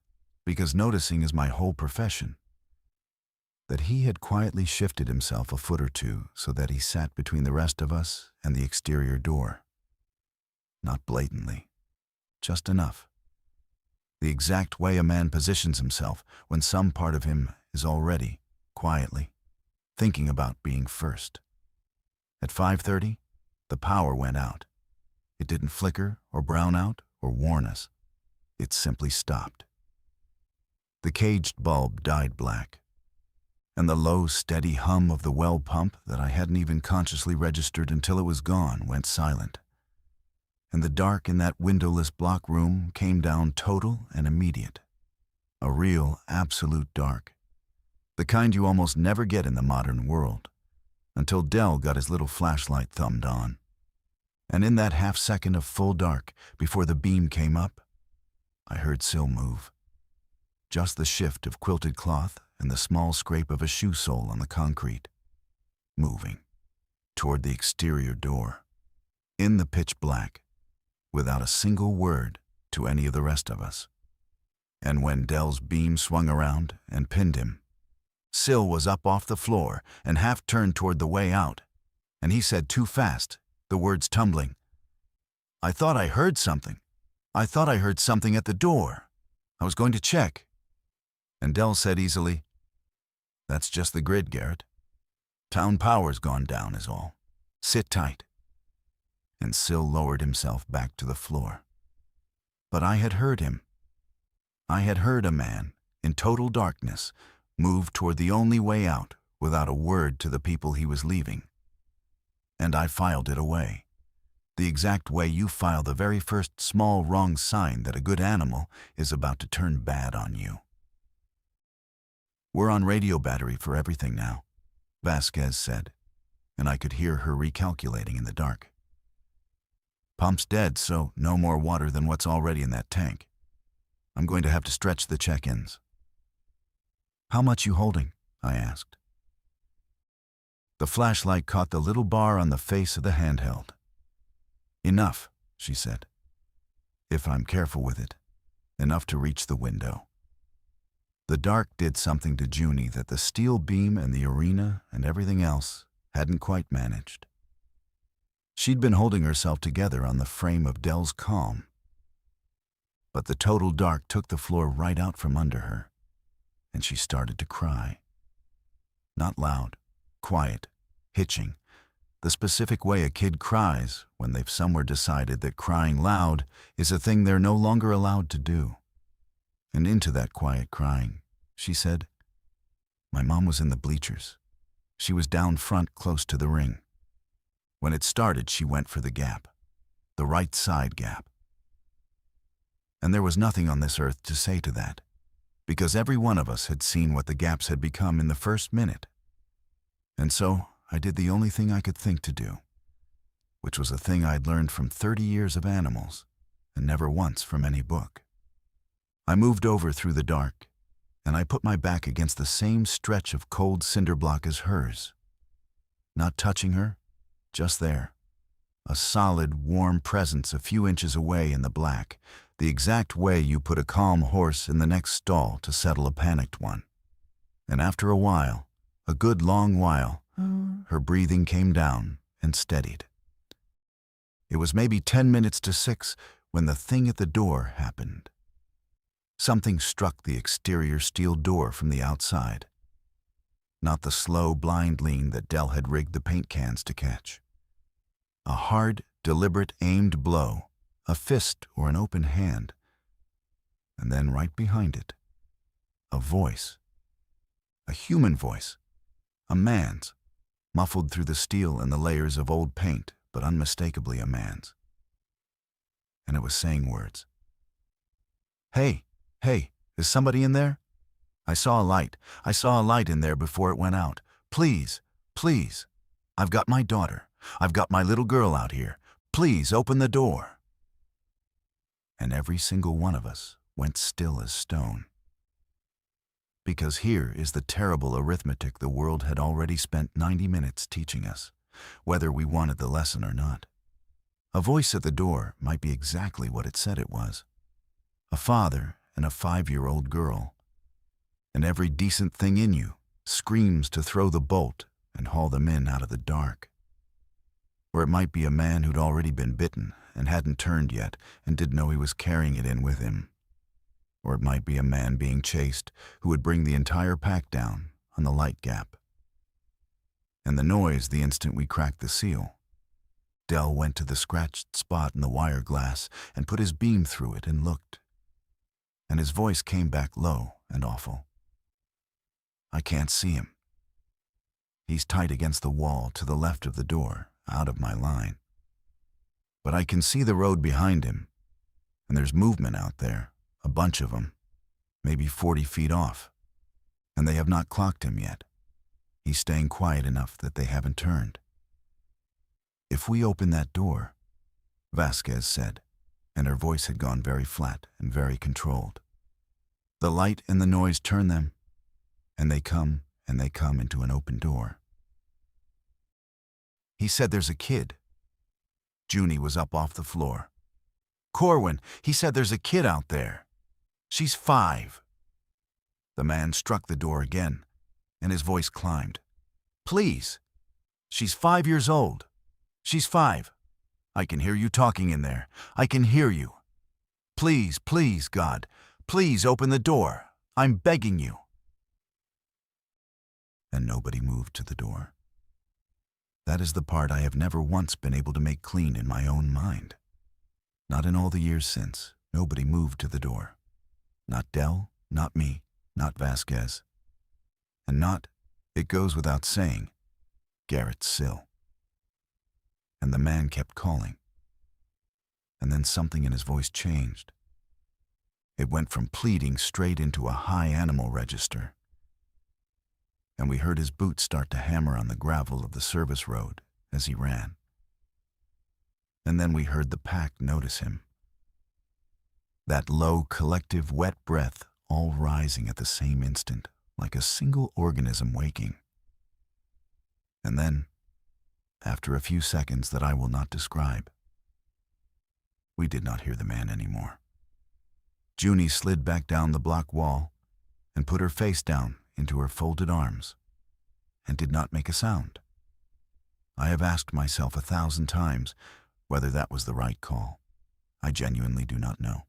Speaker 1: because noticing is my whole profession, that he had quietly shifted himself a foot or two so that he sat between the rest of us and the exterior door. Not blatantly, just enough. The exact way a man positions himself when some part of him is already, quietly, thinking about being first. At 5:30, the power went out. It didn't flicker or brown out or warn us. It simply stopped. The caged bulb died black, and the low, steady hum of the well pump that I hadn't even consciously registered until it was gone went silent. And the dark in that windowless block room came down total and immediate. A real, absolute dark. The kind you almost never get in the modern world, until Dell got his little flashlight thumbed on. And in that half second of full dark, before the beam came up, I heard Sill move. Just the shift of quilted cloth and the small scrape of a shoe sole on the concrete. Moving toward the exterior door, in the pitch black, without a single word to any of the rest of us. And when Dell's beam swung around and pinned him, Sill was up off the floor and half turned toward the way out, and he said too fast, the words tumbling, "I thought I heard something. I thought I heard something at the door. I was going to check." And Dell said easily, "That's just the grid, Garrett. Town power's gone down is all. Sit tight." And Sill lowered himself back to the floor. But I had heard him. I had heard a man, in total darkness, move toward the only way out without a word to the people he was leaving. And I filed it away. The exact way you file the very first small wrong sign that a good animal is about to turn bad on you. "We're on radio battery for everything now," Vasquez said, and I could hear her recalculating in the dark. "Pump's dead, so no more water than what's already in that tank. I'm going to have to stretch the check-ins." "How much you holding?" I asked. The flashlight caught the little bar on the face of the handheld. "Enough," she said. "If I'm careful with it, enough to reach the window." The dark did something to Junie that the steel beam and the arena and everything else hadn't quite managed. She'd been holding herself together on the frame of Dell's calm. But the total dark took the floor right out from under her, and she started to cry. Not loud, quiet, hitching, the specific way a kid cries when they've somewhere decided that crying loud is a thing they're no longer allowed to do. And into that quiet crying, she said, "My mom was in the bleachers. She was down front close to the ring. When it started, she went for the gap, the right side gap. And there was nothing on this earth to say to that, because every one of us had seen what the gaps had become in the first minute. And so I did the only thing I could think to do, which was a thing I'd learned from 30 years of animals and never once from any book. I moved over through the dark, and I put my back against the same stretch of cold cinder block as hers. Not touching her, just there. A solid, warm presence a few inches away in the black, the exact way you put a calm horse in the next stall to settle a panicked one. And after a while, a good long while, her breathing came down and steadied. It was maybe 10 minutes to 6 when the thing at the door happened. Something struck the exterior steel door from the outside. Not the slow, blind lean that Dell had rigged the paint cans to catch. A hard, deliberate, aimed blow, a fist or an open hand. And then right behind it, a voice. A human voice. A man's, muffled through the steel and the layers of old paint, but unmistakably a man's. And it was saying words. "Hey, hey, is somebody in there? I saw a light. I saw a light in there before it went out. Please, please. I've got my daughter. I've got my little girl out here. Please open the door." And every single one of us went still as stone. Because here is the terrible arithmetic the world had already spent 90 minutes teaching us, whether we wanted the lesson or not. A voice at the door might be exactly what it said it was. A father and a 5-year-old girl. And every decent thing in you screams to throw the bolt and haul them in out of the dark. Or it might be a man who'd already been bitten and hadn't turned yet and didn't know he was carrying it in with him. Or it might be a man being chased who would bring the entire pack down on the light gap. And the noise the instant we cracked the seal. Dell went to the scratched spot in the wire glass and put his beam through it and looked. And his voice came back low and awful. "I can't see him. He's tight against the wall to the left of the door, out of my line. But I can see the road behind him, and there's movement out there, a bunch of them, maybe 40 feet off, and they have not clocked him yet. He's staying quiet enough that they haven't turned. If we open that door," Vasquez said, and her voice had gone very flat and very controlled. "The light and the noise turn them, and they come into an open door." He said there's a kid. Junie was up off the floor. "Corwin, he said there's a kid out there. She's 5. The man struck the door again, and his voice climbed. "Please. She's 5 years old. She's 5. I can hear you talking in there. I can hear you. Please, please, God, please open the door. I'm begging you." And nobody moved to the door. That is the part I have never once been able to make clean in my own mind. Not in all the years since, nobody moved to the door. Not Dell, not me, not Vasquez. And not, it goes without saying, Garrett Sill. And the man kept calling. And then something in his voice changed. It went from pleading straight into a high animal register. And we heard his boots start to hammer on the gravel of the service road as he ran. And then we heard the pack notice him. That low, collective, wet breath all rising at the same instant, like a single organism waking. And then, after a few seconds that I will not describe, we did not hear the man anymore. Junie slid back down the block wall, and put her face down into her folded arms and did not make a sound. I have asked myself 1,000 times whether that was the right call. I genuinely do not know.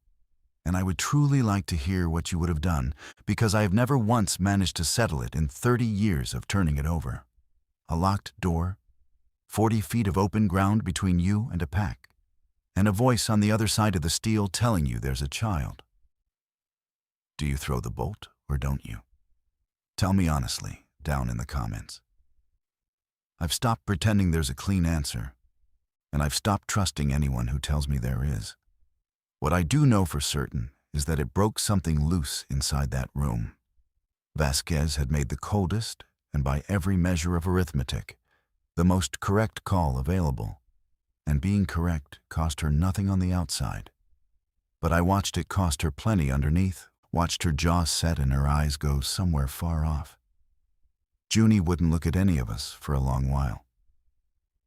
Speaker 1: And I would truly like to hear what you would have done, because I have never once managed to settle it in 30 years of turning it over. A locked door, 40 feet of open ground between you and a pack, and a voice on the other side of the steel telling you there's a child. Do you throw the bolt or don't you? Tell me honestly, down in the comments. I've stopped pretending there's a clean answer, and I've stopped trusting anyone who tells me there is. What I do know for certain is that it broke something loose inside that room. Vasquez had made the coldest, and by every measure of arithmetic, the most correct call available. And being correct cost her nothing on the outside. But I watched it cost her plenty underneath, watched her jaw set and her eyes go somewhere far off. Junie wouldn't look at any of us for a long while.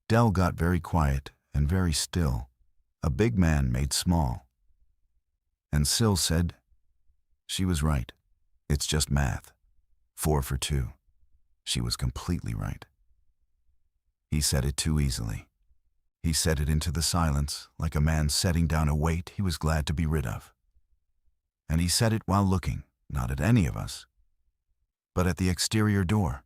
Speaker 1: Dell got very quiet and very still, a big man made small. And Sill said, she was right. It's just math. 4 for 2. She was completely right. He said it too easily. He said it into the silence like a man setting down a weight he was glad to be rid of. And he said it while looking, not at any of us, but at the exterior door.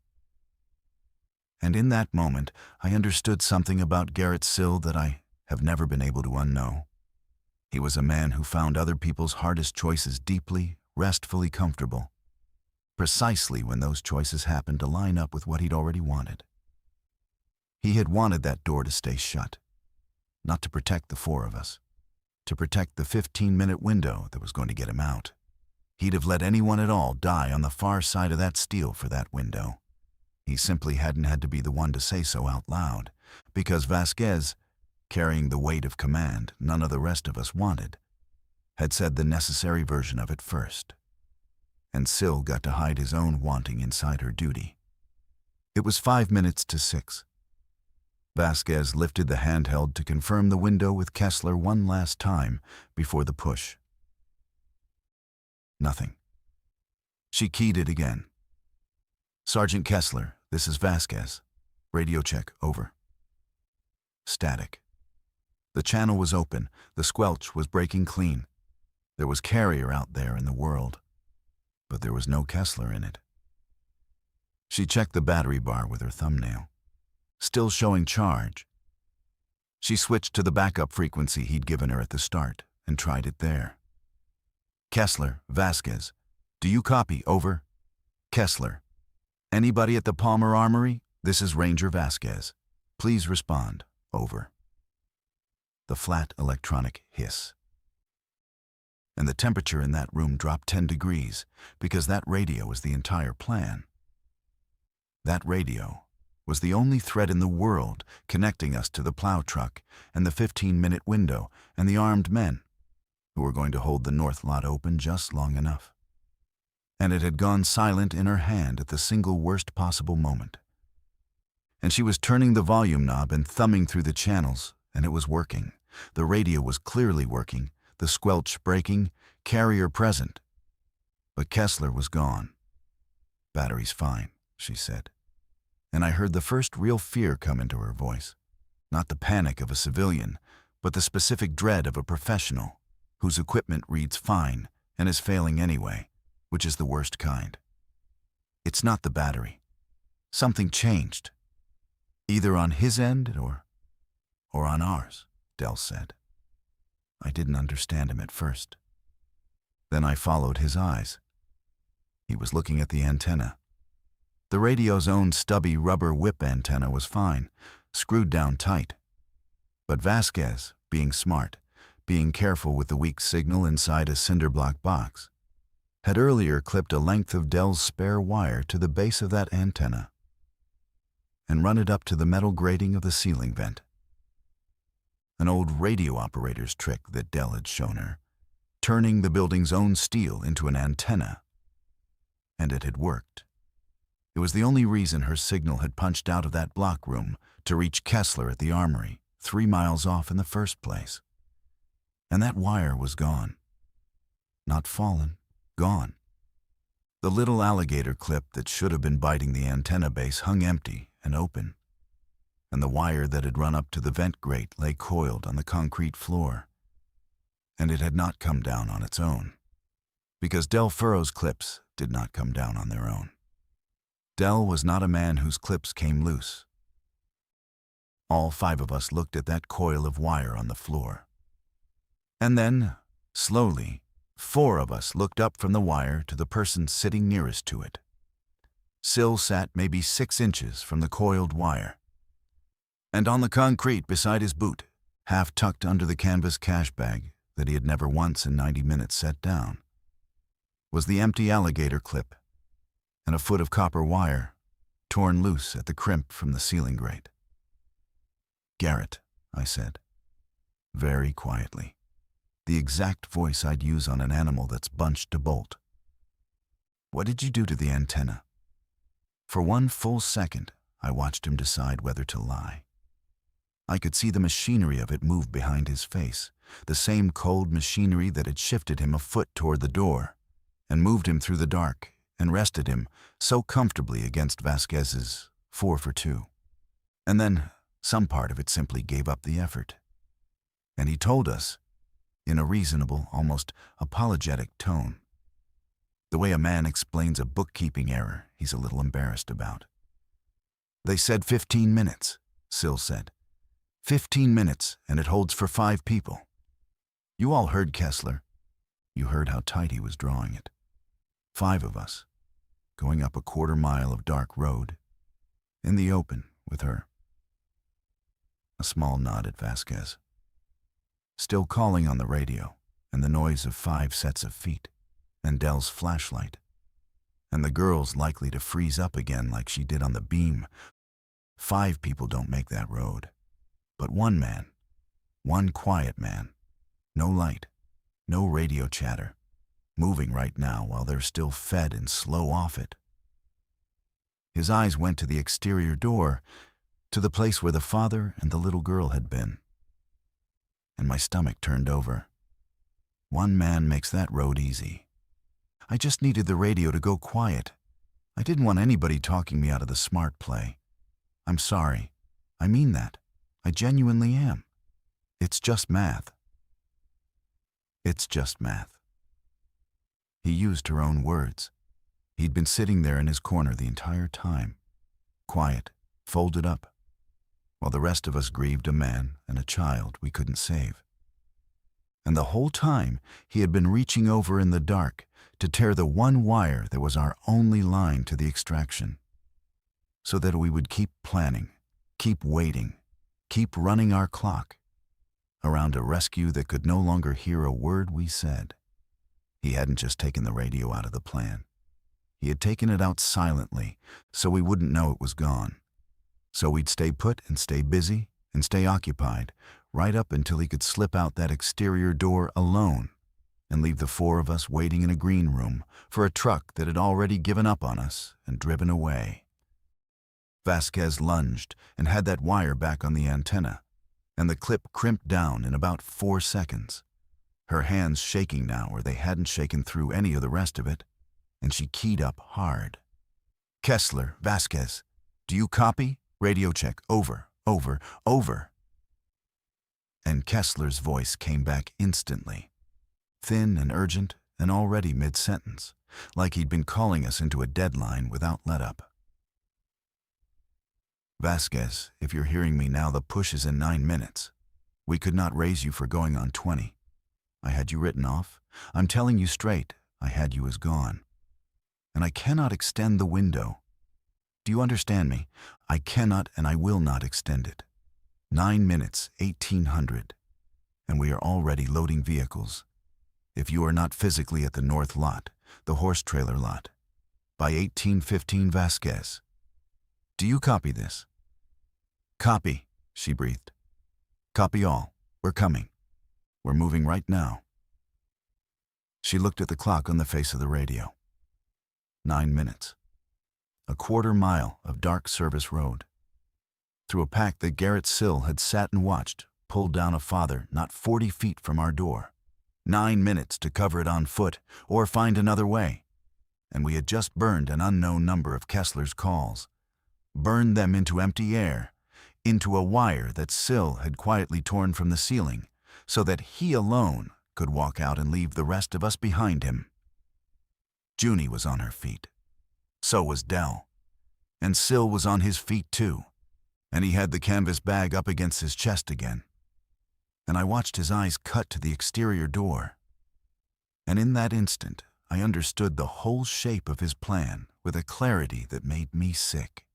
Speaker 1: And in that moment, I understood something about Garrett Sill that I have never been able to unknow. He was a man who found other people's hardest choices deeply, restfully comfortable, precisely when those choices happened to line up with what he'd already wanted. He had wanted that door to stay shut, not to protect the 4 of us, to protect the 15-minute window that was going to get him out. He'd have let anyone at all die on the far side of that steel for that window. He simply hadn't had to be the one to say so out loud, because Vasquez, carrying the weight of command none of the rest of us wanted, had said the necessary version of it first. And Sill got to hide his own wanting inside her duty. It was 5 minutes to 6. Vasquez lifted the handheld to confirm the window with Kessler one last time before the push. Nothing. She keyed it again. Sergeant Kessler, this is Vasquez. Radio check, over. Static. The channel was open, the squelch was breaking clean. There was carrier out there in the world, but there was no Kessler in it. She checked the battery bar with her thumbnail. Still showing charge. She switched to the backup frequency he'd given her at the start and tried it there. Kessler, Vasquez, do you copy, over? Kessler, anybody at the Palmer Armory? This is Ranger Vasquez. Please respond, over. The flat electronic hiss. And the temperature in that room dropped 10 degrees because that radio was the entire plan. That radio was the only thread in the world connecting us to the plow truck and the 15-minute window and the armed men who were going to hold the north lot open just long enough. And it had gone silent in her hand at the single worst possible moment. And she was turning the volume knob and thumbing through the channels, and it was working. The radio was clearly working, the squelch breaking, carrier present. But Kessler was gone. Battery's fine, she said. And I heard the first real fear come into her voice. Not the panic of a civilian, but the specific dread of a professional, whose equipment reads fine and is failing anyway, which is the worst kind. It's not the battery. Something changed. Either on his end or on ours, Dell said. I didn't understand him at first. Then I followed his eyes. He was looking at the antenna. The radio's own stubby rubber whip antenna was fine, screwed down tight. But Vasquez, being smart, being careful with the weak signal inside a cinder block box, had earlier clipped a length of Dell's spare wire to the base of that antenna and run it up to the metal grating of the ceiling vent. An old radio operator's trick that Dell had shown her, turning the building's own steel into an antenna. And it had worked. It was the only reason her signal had punched out of that block room to reach Kessler at the armory, 3 miles off in the first place. And that wire was gone. Not fallen, gone. The little alligator clip that should have been biting the antenna base hung empty and open, and the wire that had run up to the vent grate lay coiled on the concrete floor. And it had not come down on its own, because Del Furrow's clips did not come down on their own. Del was not a man whose clips came loose. All 5 of us looked at that coil of wire on the floor. And then, slowly, 4 of us looked up from the wire to the person sitting nearest to it. Sill sat maybe 6 inches from the coiled wire. And on the concrete beside his boot, half tucked under the canvas cash bag that he had never once in 90 minutes set down, was the empty alligator clip and a foot of copper wire torn loose at the crimp from the ceiling grate. "Garrett," I said, very quietly, the exact voice I'd use on an animal that's bunched to bolt. "What did you do to the antenna?" For 1 full second, I watched him decide whether to lie. I could see the machinery of it move behind his face, the same cold machinery that had shifted him a foot toward the door and moved him through the dark and rested him so comfortably against Vasquez's 4 for 2. And then some part of it simply gave up the effort. And he told us, in a reasonable, almost apologetic tone, the way a man explains a bookkeeping error he's a little embarrassed about. "They said 15 minutes, Sill said. 15 minutes, and it holds for 5 people. You all heard Kessler. You heard how tight he was drawing it. 5 of us, going up a 1/4 mile of dark road, in the open with her." A small nod at Vasquez. Still calling on the radio, and the noise of 5 sets of feet, and Del's flashlight, and the girl's likely to freeze up again like she did on the beam. 5 people don't make that road. But 1 man, 1 quiet man, no light, no radio chatter, moving right now while they're still fed and slow off it. His eyes went to the exterior door, to the place where the father and the little girl had been. And my stomach turned over. 1 man makes that road easy. I just needed the radio to go quiet. I didn't want anybody talking me out of the smart play. I'm sorry. I mean that. I genuinely am. It's just math. It's just math. He used her own words. He'd been sitting there in his corner the entire time, quiet, folded up, while the rest of us grieved a man and a child we couldn't save. And the whole time, he had been reaching over in the dark to tear the 1 wire that was our only line to the extraction, so that we would keep planning, keep waiting, keep running our clock around a rescue that could no longer hear a word we said. He hadn't just taken the radio out of the plan. He had taken it out silently, so we wouldn't know it was gone. So we'd stay put and stay busy and stay occupied, right up until he could slip out that exterior door alone and leave the 4 of us waiting in a green room for a truck that had already given up on us and driven away. Vasquez lunged and had that wire back on the antenna, and the clip crimped down in about 4 seconds. Her hands shaking now where they hadn't shaken through any of the rest of it, and she keyed up hard. "Kessler, Vasquez, do you copy? Radio check, over, over, over." And Kessler's voice came back instantly, thin and urgent and already mid-sentence, like he'd been calling us into a deadline without let-up. "Vasquez, if you're hearing me now, the push is in 9 minutes. We could not raise you for going on 20. I had you written off. I'm telling you straight, I had you as gone. And I cannot extend the window. Do you understand me? I cannot and I will not extend it. 9 minutes, 1800. And we are already loading vehicles. If you are not physically at the north lot, the horse trailer lot, by 1815 Vasquez. Do you copy this?" "Copy," she breathed. "Copy all. We're coming. We're moving right now." She looked at the clock on the face of the radio. 9 minutes. A 1/4 mile of dark service road. Through a pack that Garrett Sill had sat and watched, pulled down a father not 40 feet from our door. 9 minutes to cover it on foot or find another way. and we had just burned an unknown number of Kessler's calls. Burned them into empty air, into a wire that Sill had quietly torn from the ceiling, so that he alone could walk out and leave the rest of us behind him. Junie was on her feet. So was Dell. And Sill was on his feet too, and he had the canvas bag up against his chest again. And I watched his eyes cut to the exterior door. And in that instant, I understood the whole shape of his plan with a clarity that made me sick.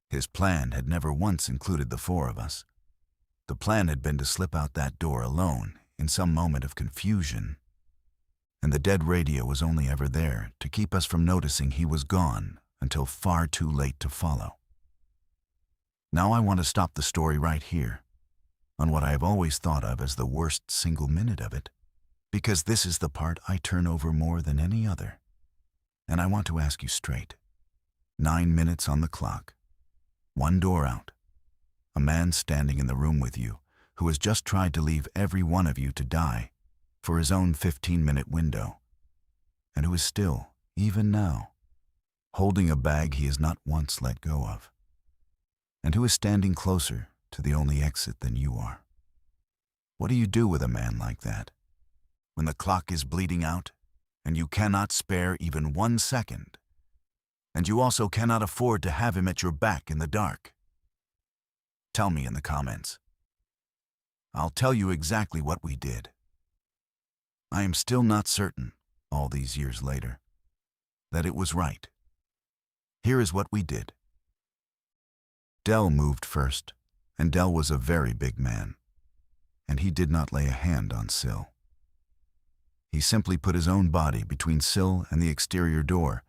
Speaker 1: His plan had never once included the four of us. The plan had been to slip out that door alone in some moment of confusion. And the dead radio was only ever there to keep us from noticing he was gone until far too late to follow. Now I want to stop the story right here, on what I have always thought of as the worst single minute of it, because this is the part I turn over more than any other. And I want to ask you straight. 9 minutes on the clock. One door out. A man standing in the room with you who has just tried to leave every one of you to die for his own 15-minute window, and who is still, even now, holding a bag he has not once let go of, and who is standing closer to the only exit than you are. What do you do with a man like that, when the clock is bleeding out, and you cannot spare even 1 second, and you also cannot afford to have him at your back in the dark? Tell me in the comments. I'll tell you exactly what we did. I am still not certain, all these years later, that it was right. Here is what we did. Dell moved first, and Dell was a very big man, and he did not lay a hand on Sill. He simply put his own body between Sill and the exterior door,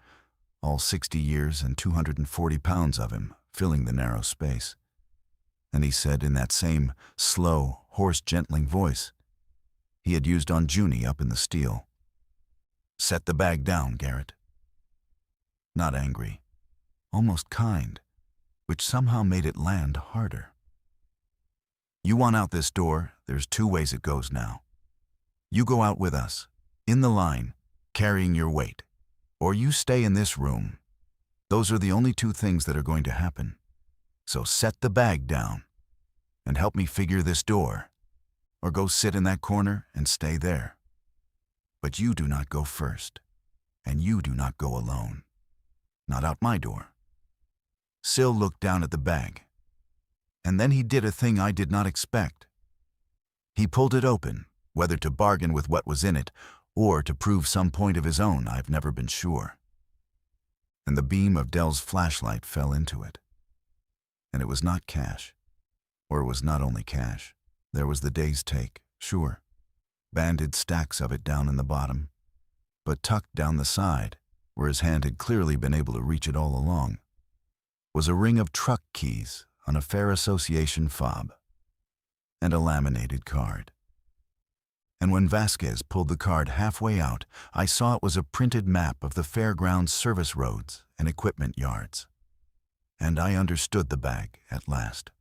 Speaker 1: all 60 years and 240 pounds of him filling the narrow space. And he said in that same slow, hoarse-gentling voice he had used on Junie up in the steel, "Set the bag down, Garrett." Not angry, almost kind, which somehow made it land harder. You want out this door, there's 2 ways it goes now. You go out with us, in the line, carrying your weight, or you stay in this room. Those are the only 2 things that are going to happen. So set the bag down and help me figure this door, or go sit in that corner and stay there. But you do not go first, and you do not go alone. Not out my door. Sill looked down at the bag, and then he did a thing I did not expect. He pulled it open, whether to bargain with what was in it, or to prove some point of his own, I've never been sure. And the beam of Dell's flashlight fell into it. And it was not cash. Or it was not only cash. There was the day's take, sure. Banded stacks of it down in the bottom. But tucked down the side, where his hand had clearly been able to reach it all along, was a ring of truck keys on a Fair Association fob. And a laminated card. And when Vasquez pulled the card halfway out, I saw it was a printed map of the fairgrounds service roads and equipment yards. And I understood the bag at last,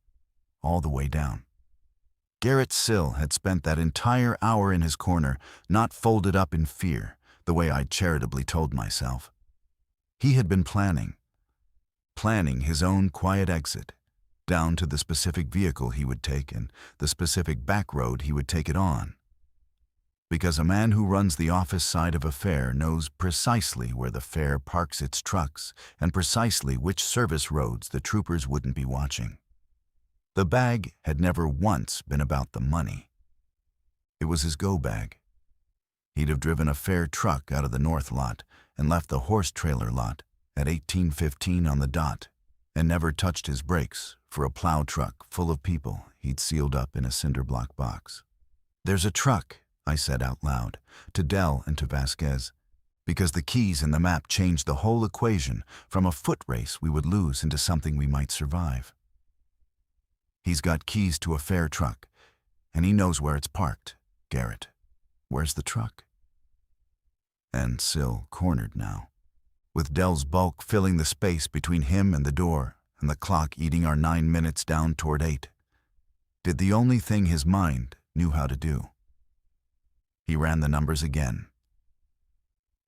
Speaker 1: all the way down. Garrett Sill had spent that entire hour in his corner, not folded up in fear, the way I'd charitably told myself. He had been planning his own quiet exit, down to the specific vehicle he would take and the specific back road he would take it on. Because a man who runs the office side of a fair knows precisely where the fair parks its trucks and precisely which service roads the troopers wouldn't be watching. The bag had never once been about the money. It was his go bag. He'd have driven a fair truck out of the north lot and left the horse trailer lot at 18:15 on the dot and never touched his brakes for a plow truck full of people he'd sealed up in a cinder block box. "There's a truck," I said out loud, to Dell and to Vasquez, because the keys in the map changed the whole equation from a foot race we would lose into something we might survive. "He's got keys to a fair truck, and he knows where it's parked. Garrett, where's the truck?" And Sill cornered now, with Dell's bulk filling the space between him and the door, and the clock eating our 9 minutes down toward 8, did the only thing his mind knew how to do. He ran the numbers again.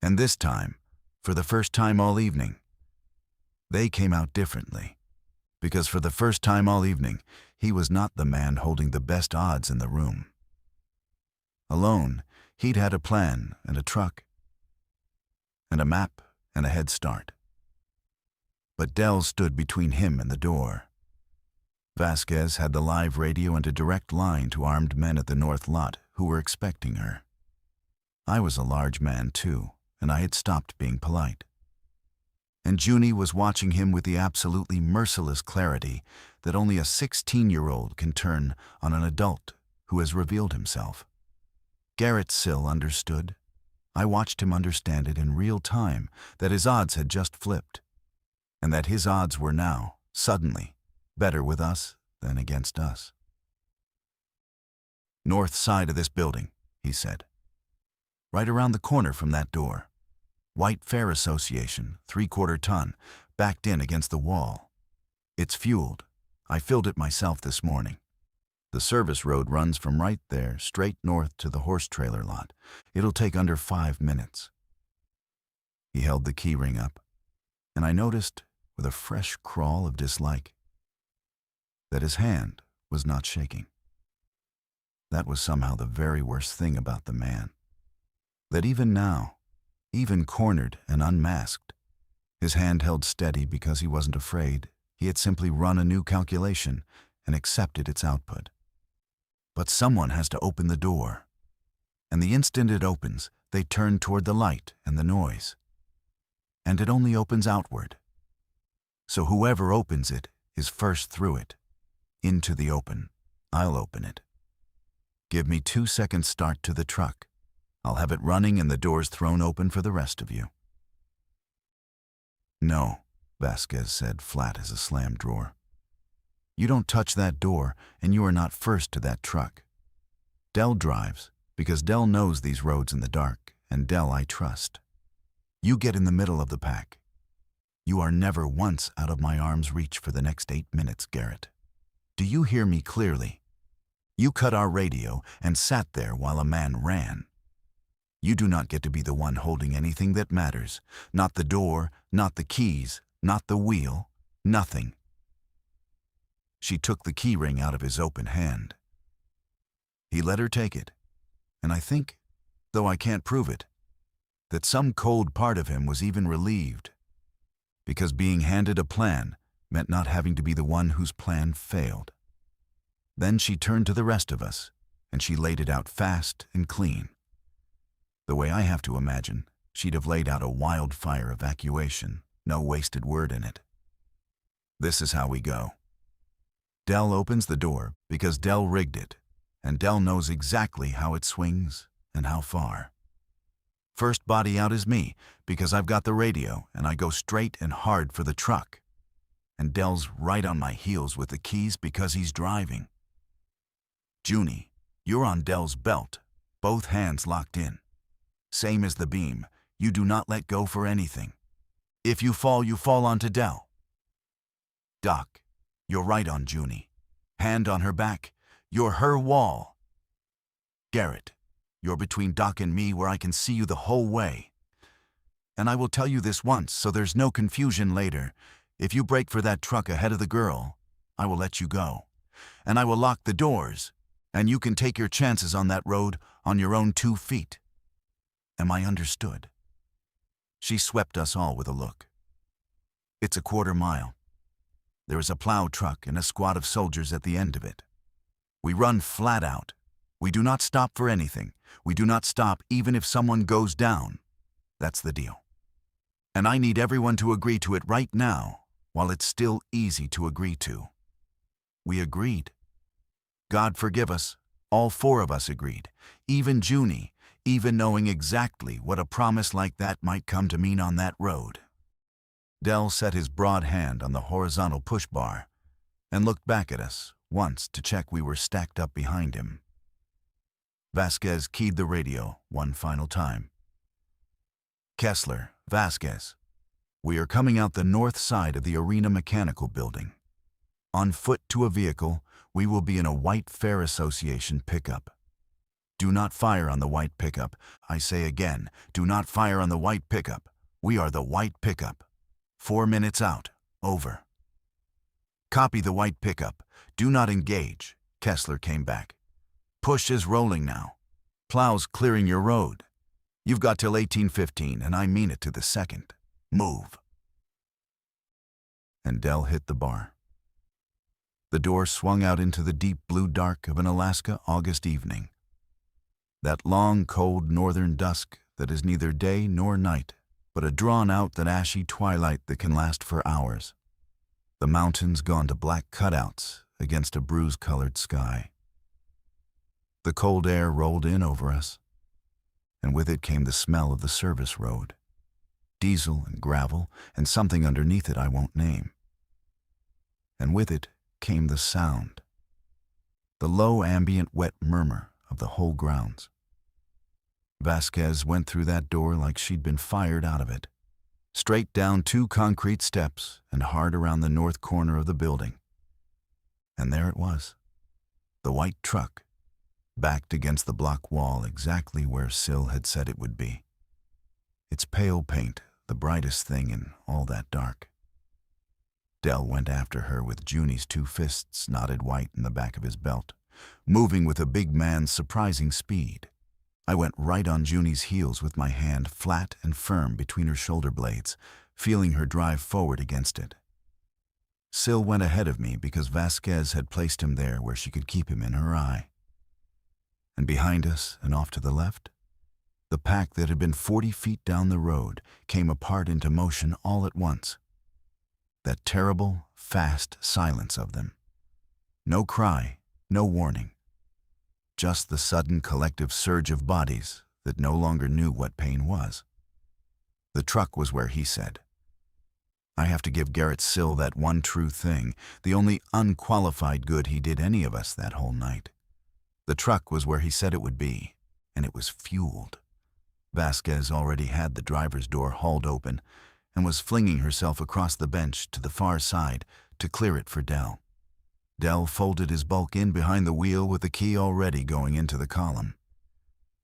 Speaker 1: And this time, for the first time all evening. They came out differently, because for the first time all evening, he was not the man holding the best odds in the room. Alone, he'd had a plan and a truck, and a map and a head start. But Dell stood between him and the door. Vasquez had the live radio and a direct line to armed men at the north lot who were expecting her. I was a large man too, and I had stopped being polite. And Junie was watching him with the absolutely merciless clarity that only a 16-year-old can turn on an adult who has revealed himself. Garrett Sill understood. I watched him understand it in real time, that his odds had just flipped, and that his odds were now, suddenly, better with us than against us. "North side of this building," he said. "Right around the corner from that door. White Fair Association, 3/4 ton, backed in against the wall. It's fueled. I filled it myself this morning. The service road runs from right there straight north to the horse trailer lot. It'll take under 5 minutes." He held the key ring up, and I noticed, with a fresh crawl of dislike, that his hand was not shaking. That was somehow the very worst thing about the man. That even now, even cornered and unmasked, his hand held steady because he wasn't afraid. He had simply run a new calculation and accepted its output. But someone has to open the door, and the instant it opens, they turn toward the light and the noise. And it only opens outward. So whoever opens it is first through it, into the open. I'll open it. Give me 2 seconds start to the truck. I'll have it running and the doors thrown open for the rest of you." "No," Vasquez said, flat as a slammed drawer. "You don't touch that door, and you are not first to that truck. Dell drives, because Dell knows these roads in the dark, and Dell I trust. You get in the middle of the pack. You are never once out of my arm's reach for the next 8 minutes, Garrett. Do you hear me clearly? You cut our radio and sat there while a man ran. You do not get to be the one holding anything that matters. Not the door, not the keys, not the wheel, nothing." She took the key ring out of his open hand. He let her take it, and I think, though I can't prove it, that some cold part of him was even relieved, because being handed a plan meant not having to be the one whose plan failed. Then she turned to the rest of us, and she laid it out fast and clean. The way I have to imagine, she'd have laid out a wildfire evacuation, no wasted word in it. This is how we go. Dell opens the door because Dell rigged it, and Dell knows exactly how it swings and how far. First body out is me, because I've got the radio, and I go straight and hard for the truck. And Dell's right on my heels with the keys because he's driving. Junie, you're on Dell's belt, both hands locked in. Same as the beam, you do not let go for anything. If you fall onto Dell. Doc, you're right on Junie. Hand on her back, you're her wall. Garrett, you're between Doc and me where I can see you the whole way. And I will tell you this once so there's no confusion later. If you break for that truck ahead of the girl, I will let you go. And I will lock the doors, and you can take your chances on that road on your own 2 feet. Am I understood? She swept us all with a look. It's a 1/4 mile. There is a plow truck and a squad of soldiers at the end of it. We run flat out. We do not stop for anything. We do not stop even if someone goes down. That's the deal. And I need everyone to agree to it right now, while it's still easy to agree to. We agreed. God forgive us, all 4 of us agreed, even Junie, even knowing exactly what a promise like that might come to mean on that road. Dell set his broad hand on the horizontal push bar and looked back at us once to check we were stacked up behind him. Vasquez keyed the radio one final time. Kessler, Vasquez, we are coming out the north side of the Arena Mechanical Building. On foot to a vehicle, we will be in a White Fair Association pickup. Do not fire on the white pickup. I say again, do not fire on the white pickup, We are the white pickup. 4 minutes out. Over. Copy the white pickup. Do not engage. Kessler came back. Push is rolling now. Plows clearing your road. You've got till 1815, and I mean it to the second. Move. And Dell hit the bar. The door swung out into the deep blue dark of an Alaska August evening. That long, cold northern dusk that is neither day nor night, but a drawn-out that ashy twilight that can last for hours. The mountains gone to black cutouts against a bruise-colored sky. The cold air rolled in over us, and with it came the smell of the service road. Diesel and gravel, and something underneath it I won't name. And with it came the sound, the low ambient wet murmur of the whole grounds. Vasquez went through that door like she'd been fired out of it, straight down 2 concrete steps and hard around the north corner of the building. And there it was, the white truck, backed against the block wall exactly where Sill had said it would be. Its pale paint, the brightest thing in all that dark. Dell went after her with Junie's 2 fists knotted white in the back of his belt, moving with a big man's surprising speed. I went right on Junie's heels with my hand flat and firm between her shoulder blades, feeling her drive forward against it. Sill went ahead of me because Vasquez had placed him there where she could keep him in her eye. And behind us and off to the left, the pack that had been 40 feet down the road came apart into motion all at once. That terrible, fast silence of them. No cry, no warning. Just the sudden collective surge of bodies that no longer knew what pain was. The truck was where he said. I have to give Garrett Sill that one true thing, the only unqualified good he did any of us that whole night. The truck was where he said it would be, and it was fueled. Vasquez already had the driver's door hauled open and was flinging herself across the bench to the far side to clear it for Dell. Dell folded his bulk in behind the wheel with the key already going into the column.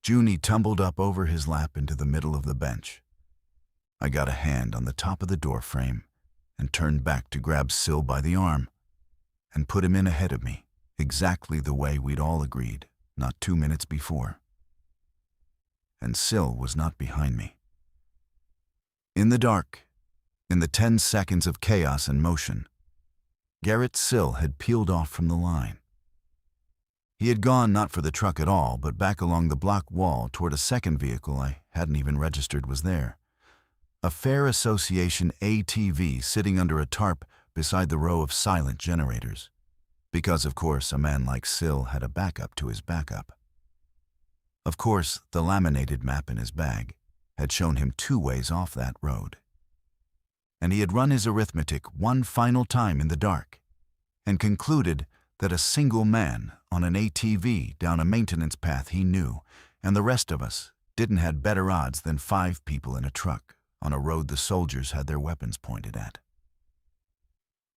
Speaker 1: Junie tumbled up over his lap into the middle of the bench. I got a hand on the top of the door frame and turned back to grab Sill by the arm and put him in ahead of me, exactly the way we'd all agreed not 2 minutes before. And Sill was not behind me. In the dark, in the 10 seconds of chaos and motion, Garrett Sill had peeled off from the line. He had gone not for the truck at all, but back along the block wall toward a second vehicle I hadn't even registered was there. A Fair Association ATV sitting under a tarp beside the row of silent generators. Because, of course, a man like Sill had a backup to his backup. Of course, the laminated map in his bag had shown him 2 ways off that road. And he had run his arithmetic one final time in the dark and concluded that a single man on an ATV down a maintenance path he knew and the rest of us didn't had better odds than 5 people in a truck on a road the soldiers had their weapons pointed at.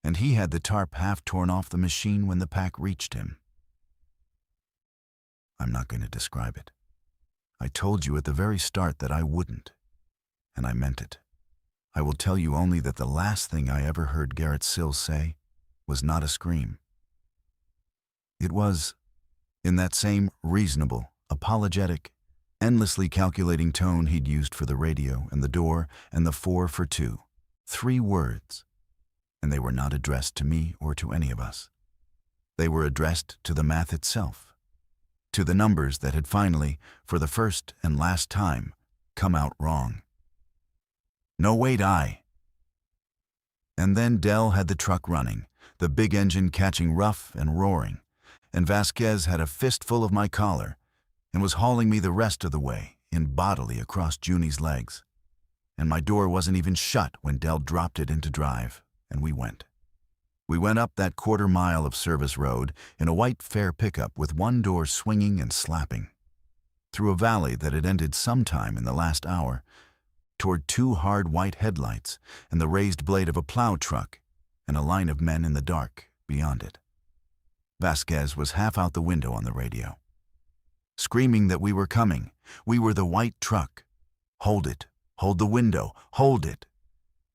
Speaker 1: And he had the tarp half torn off the machine when the pack reached him. I'm not going to describe it. I told you at the very start that I wouldn't, and I meant it. I will tell you only that the last thing I ever heard Garrett Sill say was not a scream. It was, in that same reasonable, apologetic, endlessly calculating tone he'd used for the radio and the door and the 4 for 2, 3 words, and they were not addressed to me or to any of us. They were addressed to the math itself, to the numbers that had finally, for the first and last time, come out wrong. No, wait, And then Dell had the truck running, the big engine catching rough and roaring, and Vasquez had a fistful of my collar and was hauling me the rest of the way in bodily across Junie's legs. And my door wasn't even shut when Dell dropped it into drive, and we went. We went up that 1/4 mile of service road in a white Fair pickup with one door swinging and slapping, through a valley that had ended sometime in the last hour, toward 2 hard white headlights and the raised blade of a plow truck and a line of men in the dark beyond it. Vasquez was half out the window on the radio, screaming that we were coming. We were the white truck. Hold it, Hold the window, hold it.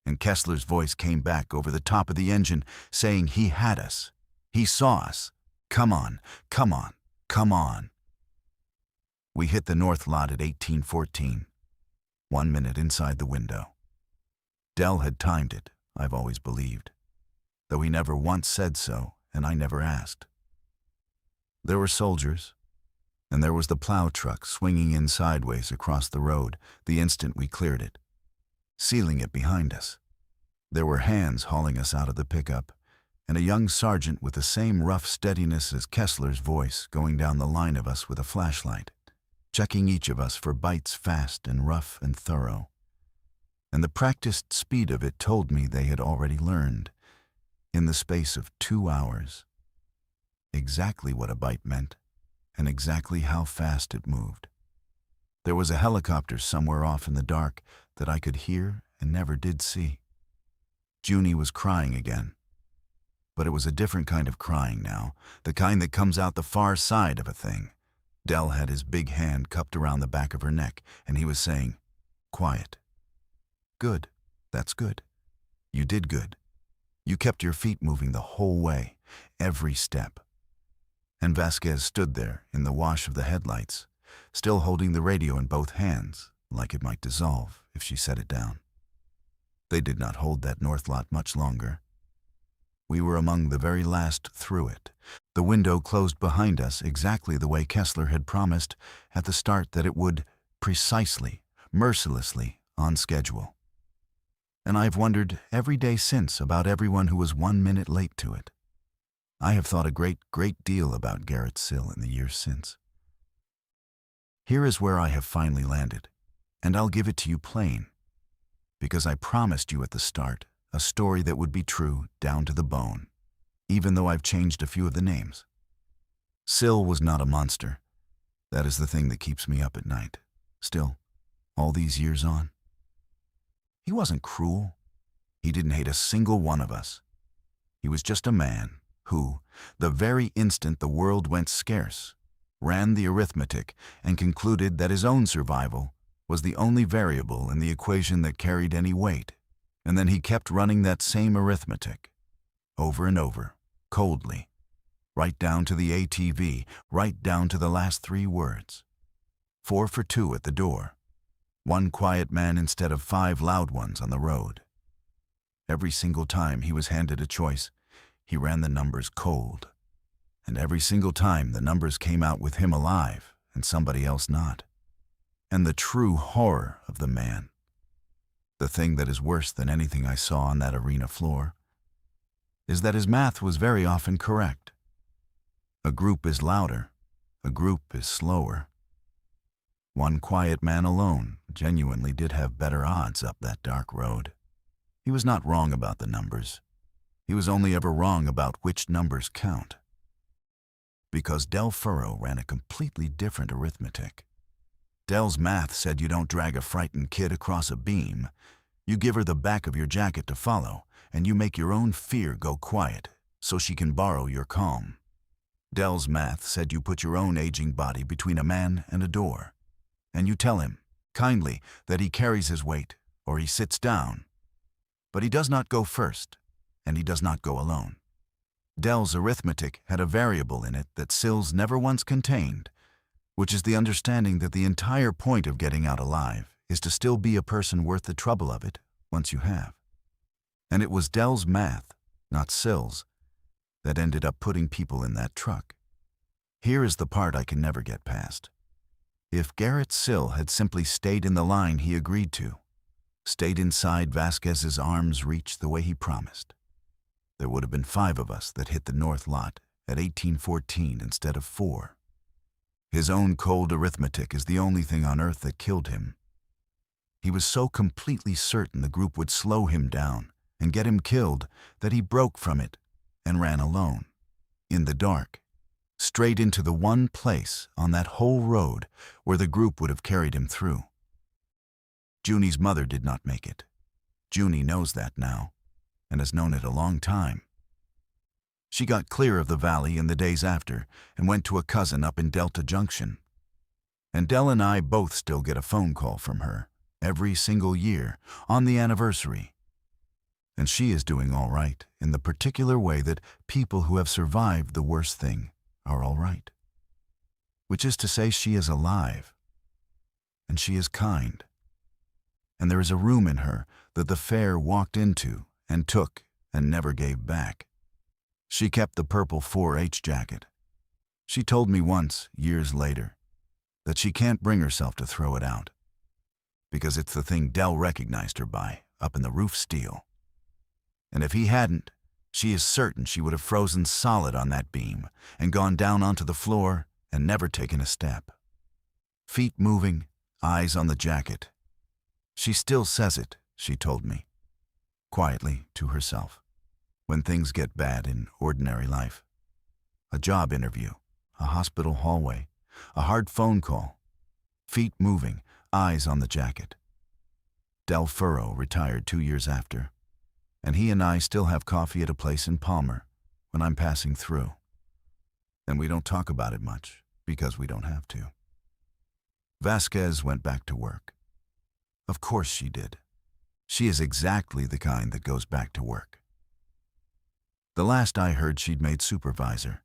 Speaker 1: And Kessler's voice came back over the top of the engine, saying he had us. He saw us. Come on, come on, come on. We hit the north lot at 1814. 1 minute inside the window. Dell had timed it, I've always believed, though he never once said so, and I never asked. There were soldiers, and there was the plow truck swinging in sideways across the road the instant we cleared it, sealing it behind us. There were hands hauling us out of the pickup, and a young sergeant with the same rough steadiness as Kessler's voice going down the line of us with a flashlight, checking each of us for bites fast and rough and thorough. And the practiced speed of it told me they had already learned, in the space of 2 hours, exactly what a bite meant and exactly how fast it moved. There was a helicopter somewhere off in the dark that I could hear and never did see. Junie was crying again. But it was a different kind of crying now, the kind that comes out the far side of a thing. Dell had his big hand cupped around the back of her neck, and he was saying, "Quiet. Good. That's good. You did good. You kept your feet moving the whole way, every step." And Vasquez stood there in the wash of the headlights, still holding the radio in both hands, like it might dissolve if she set it down. They did not hold that north lot much longer. We were among the very last through it. The window closed behind us exactly the way Kessler had promised at the start that it would, precisely, mercilessly, on schedule. And I've wondered every day since about everyone who was 1 minute late to it. I have thought a great deal about Garrett Sill in the years since. Here is where I have finally landed, and I'll give it to you plain, because I promised you at the start a story that would be true down to the bone, even though I've changed a few of the names. Sill was not a monster. That is the thing that keeps me up at night. Still, all these years on. He wasn't cruel. He didn't hate a single one of us. He was just a man who, the very instant the world went scarce, ran the arithmetic and concluded that his own survival was the only variable in the equation that carried any weight. And then he kept running that same arithmetic, over and over, coldly, right down to the ATV, right down to the last 3 words. 4 for 2 at the door. 1 quiet man instead of 5 loud ones on the road. Every single time he was handed a choice, he ran the numbers cold. And every single time the numbers came out with him alive and somebody else not. And the true horror of the man, the thing that is worse than anything I saw on that arena floor, is that his math was very often correct. A group is louder, a group is slower. 1 quiet man alone genuinely did have better odds up that dark road. He was not wrong about the numbers. He was only ever wrong about which numbers count. Because Del Furrow ran a completely different arithmetic. Dell's math said you don't drag a frightened kid across a beam. You give her the back of your jacket to follow, and you make your own fear go quiet, so she can borrow your calm. Dell's math said you put your own aging body between a man and a door, and you tell him, kindly, that he carries his weight, or he sits down. But he does not go first, and he does not go alone. Dell's arithmetic had a variable in it that Sill's never once contained, which is the understanding that the entire point of getting out alive is to still be a person worth the trouble of it once you have. And it was Dell's math, not Sill's, that ended up putting people in that truck. Here is the part I can never get past. If Garrett Sill had simply stayed in the line he agreed to, stayed inside Vasquez's arm's reach the way he promised, there would have been 5 of us that hit the north lot at 1814 instead of 4. His own cold arithmetic is the only thing on earth that killed him. He was so completely certain the group would slow him down and get him killed that he broke from it and ran alone, in the dark, straight into the one place on that whole road where the group would have carried him through. Junie's mother did not make it. Junie knows that now, and has known it a long time. She got clear of the valley in the days after and went to a cousin up in Delta Junction. And Del and I both still get a phone call from her every single year, on the anniversary. And she is doing all right in the particular way that people who have survived the worst thing are all right. Which is to say, she is alive, and she is kind. And there is a room in her that the fair walked into and took and never gave back. She kept the purple 4-H jacket. She told me once, years later, that she can't bring herself to throw it out, because it's the thing Dell recognized her by, up in the roof steel. And if he hadn't, she is certain she would have frozen solid on that beam and gone down onto the floor and never taken a step. Feet moving, eyes on the jacket. She still says it, she told me, quietly to herself, when things get bad in ordinary life. A job interview, a hospital hallway, a hard phone call. Feet moving, eyes on the jacket. Del Furrow retired 2 years after, and he and I still have coffee at a place in Palmer when I'm passing through. And we don't talk about it much, because we don't have to. Vasquez went back to work. Of course she did. She is exactly the kind that goes back to work. The last I heard, she'd made supervisor,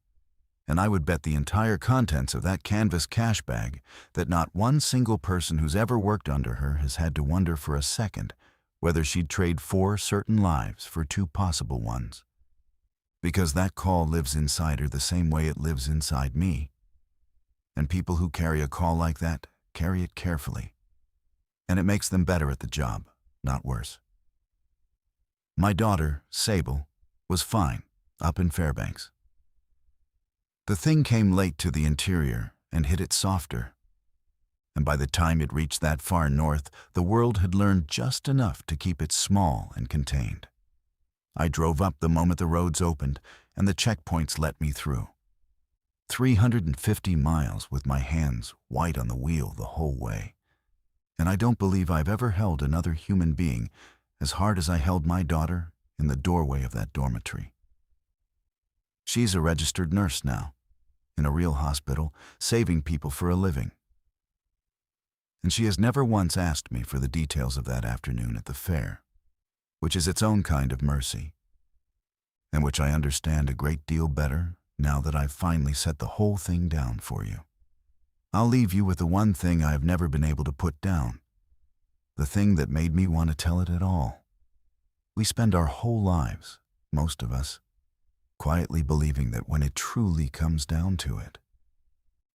Speaker 1: and I would bet the entire contents of that canvas cash bag that not one single person who's ever worked under her has had to wonder for a second whether she'd trade 4 certain lives for 2 possible ones. Because that call lives inside her the same way it lives inside me. And people who carry a call like that carry it carefully. And it makes them better at the job, not worse. My daughter, Sable, was fine, up in Fairbanks. The thing came late to the interior and hit it softer. And by the time it reached that far north, the world had learned just enough to keep it small and contained. I drove up the moment the roads opened and the checkpoints let me through. 350 miles with my hands white on the wheel the whole way. And I don't believe I've ever held another human being as hard as I held my daughter in the doorway of that dormitory. She's a registered nurse now, in a real hospital, saving people for a living. And she has never once asked me for the details of that afternoon at the fair, which is its own kind of mercy, and which I understand a great deal better now that I've finally set the whole thing down for you. I'll leave you with the one thing I have never been able to put down, the thing that made me want to tell it at all. We spend our whole lives, most of us, quietly believing that when it truly comes down to it,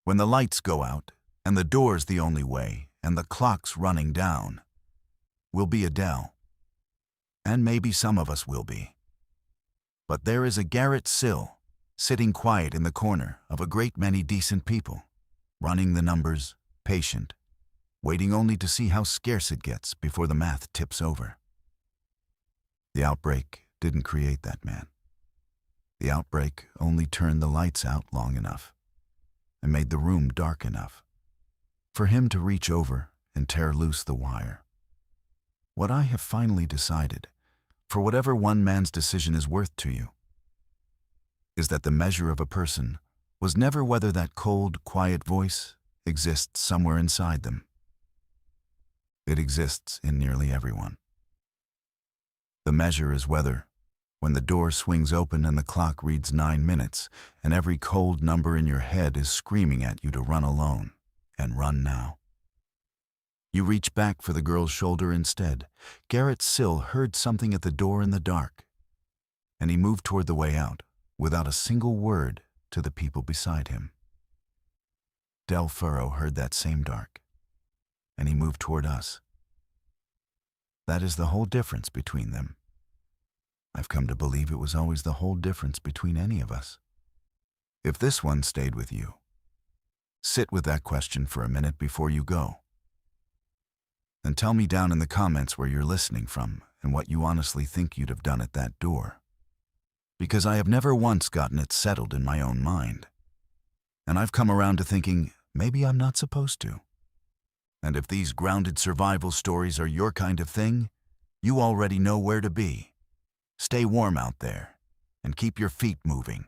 Speaker 1: when the lights go out and the door's the only way and the clock's running down, we'll be Adele. And maybe some of us will be. But there is a Garrett Sill, sitting quiet in the corner of a great many decent people, running the numbers, patient, waiting only to see how scarce it gets before the math tips over. The outbreak didn't create that man. The outbreak only turned the lights out long enough and made the room dark enough for him to reach over and tear loose the wire. What I have finally decided, for whatever one man's decision is worth to you, is that the measure of a person was never whether that cold, quiet voice exists somewhere inside them. It exists in nearly everyone. The measure is whether, when the door swings open and the clock reads 9 minutes, and every cold number in your head is screaming at you to run alone, and run now. You reach back for the girl's shoulder instead. Garrett Sill heard something at the door in the dark, and he moved toward the way out, without a single word to the people beside him. Del Furrow heard that same dark, and he moved toward us. That is the whole difference between them. I've come to believe it was always the whole difference between any of us. If this one stayed with you, sit with that question for a minute before you go. And tell me down in the comments where you're listening from and what you honestly think you'd have done at that door. Because I have never once gotten it settled in my own mind. And I've come around to thinking, maybe I'm not supposed to. And if these grounded survival stories are your kind of thing, you already know where to be. Stay warm out there, and keep your feet moving.